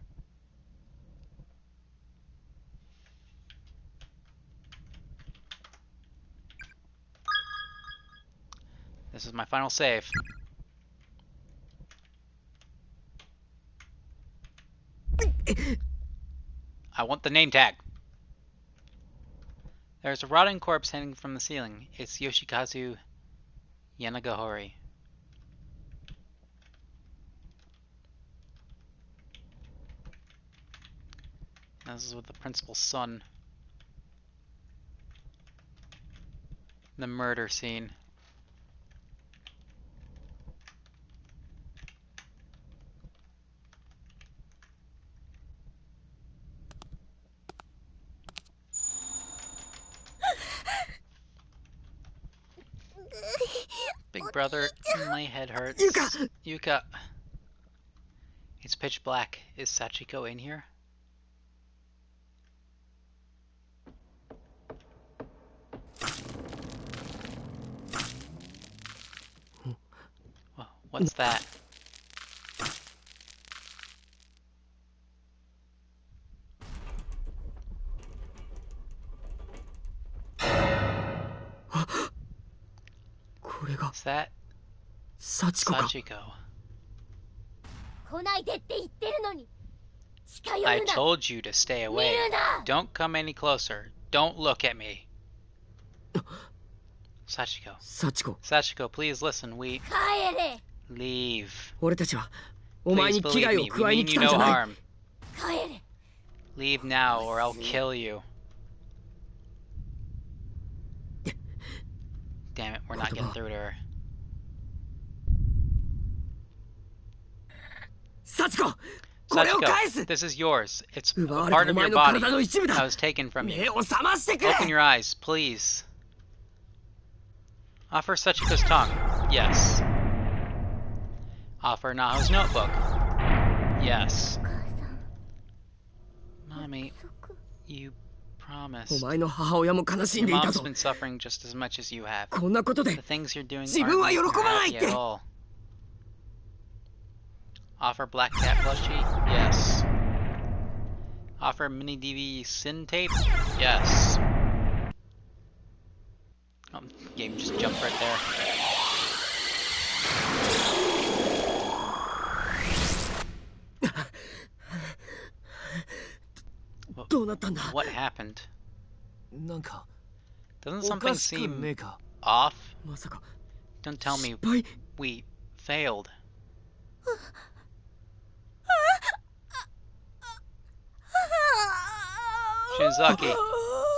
This is my final save. I want the name tag. There's a rotting corpse hanging from the ceiling. It's Yoshikazu Yanagihori. This is with the principal's son. The murder scene. Big brother, my head hurts. Yuka! Yuka! It's pitch black. Is Sachiko in here? What's that? Is that 幸子か。 Sachiko? 来ないでって言ってるのに近寄 I るな told you to stay 見 away. るな Don't come any closer. Don't look at me. Sachiko. 幸子、 Sachiko, please listen. We 帰れ leave. 俺たちはお前 Please に危 believe 害を me. 加 We えに mean 来 you たんじ no ゃない。 harm. 帰れ Leave now or I'll kill you. Damn it, we're not getting through to her. 幸子、これを返 Sachiko, す。 this is yours. It's 奪わ a れ part たお of 前 your の body 体の一部 that だ。 was taken from 目 you. を覚ましてくれ。 Open your eyes, please. Offer Sachiko's tongue. Yes. Offer Naho's notebook. Yes. 母さん Mommy, 約束 you お promised. 前の母親も悲しん Your でいた mom's ぞ。 been suffering just as much as you have. こんなことで The things you're doing 自分は aren't 喜 making ば her ないっ happy て。 at all. Offer Black Cat plushie? Yes. Offer mini DV sin tape? Yes. Oh, game just jumped right there. どうなったんだ。 What happened? なんか Doesn't お something かしくね seem えか。 off? まさか Don't tell me 失敗。 we failed. Shinzaki,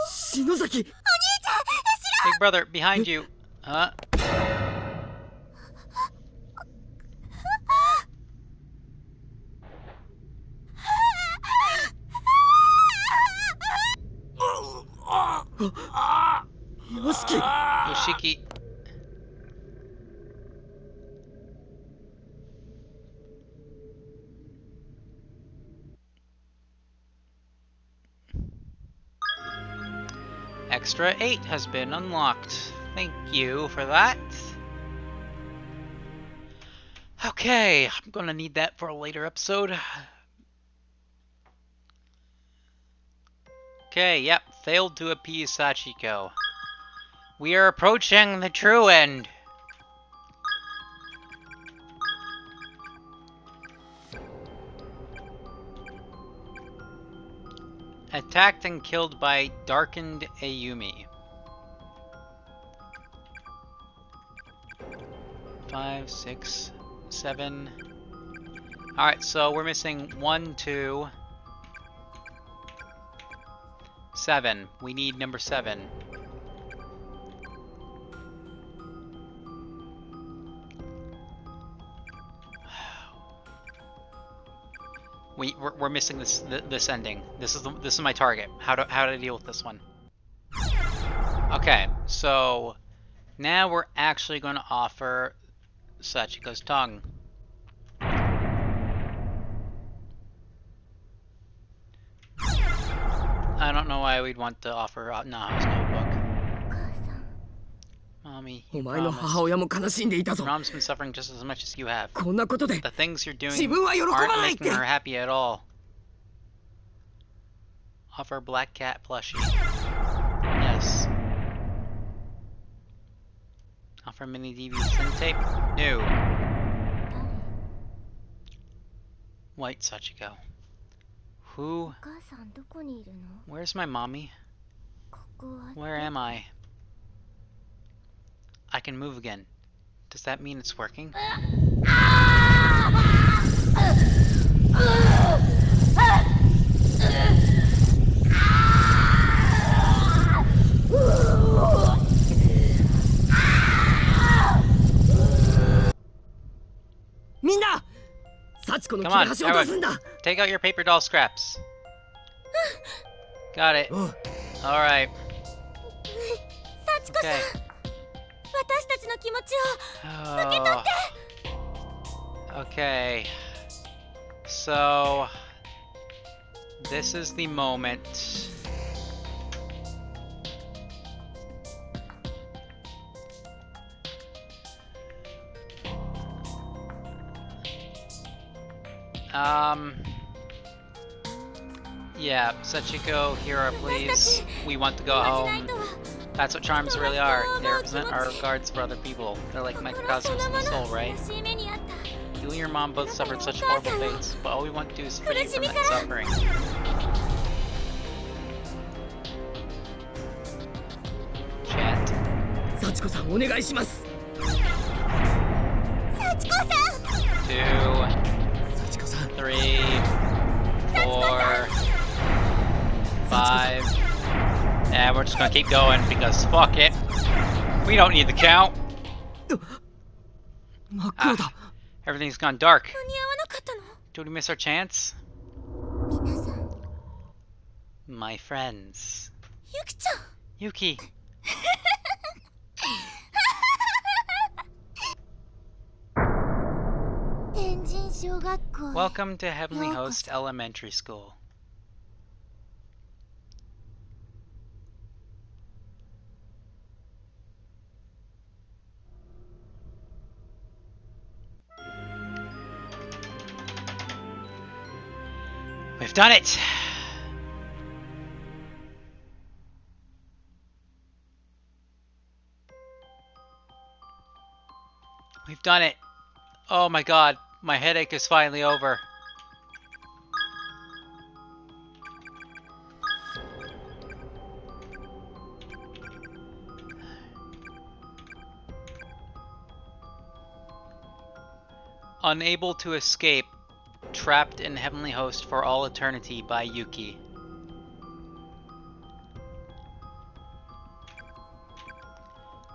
篠崎。 big brother, behind you. Huh? Yoshiki. Yoshiki. Extra 8 has been unlocked. Thank you for that. Okay, I'm gonna need that for a later episode. Okay, yep, failed to appease Sachiko. We are approaching the true end. Attacked and killed by darkened Ayumi. 5, 6, 7. Alright, so we're missing 1, 2, 7. We need number 7. We're missing this ending. This is my target. How do I deal with this one? Okay, so now we're actually going to offer Sachiko's tongue. I don't know why we'd want to offer Naho's notebook. Mommy, you promised. Your mom's been suffering just as much as you have. The things you're doing aren't making her happy at all. Offer Black Cat plushie. Yes. Offer mini DVD sync tape? No. White Sachiko. Who? Where's my mommy? Where am I? I can move again. Does that mean it's working? Come on, everyone. Take out your paper doll scraps. Got it. Alright. Okay. Oh. Okay. So this is the moment. Yeah, Sachiko, Hira, please. We want to go home. That's what charms really are. They represent our regards for other people. They're like microcosms of the soul, right? You and your mom both suffered such horrible fates, but all we want to do is free you from that suffering. Chat. 幸子さんお願いします。Sachiko-san! 2, 3, 4, 5. And we're just gonna keep going because fuck it. We don't need the count. Ah, everything's gone dark. Did we miss our chance? My friends. Yuki. Welcome to Heavenly Host Elementary School. We've done it! We've done it! Oh my god, my headache is finally over. Unable to escape, trapped in Heavenly Host for all eternity by Yuki.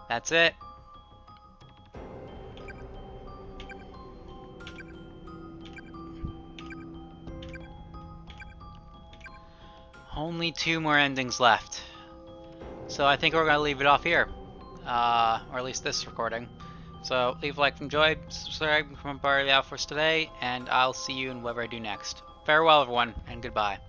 That's it. Only 2 more endings left. So I think we're going to leave it off here. Or at least this recording. So leave a like if you enjoyed, subscribe, become a part of the AlphaForce today, and I'll see you in whatever I do next. Farewell everyone, and goodbye.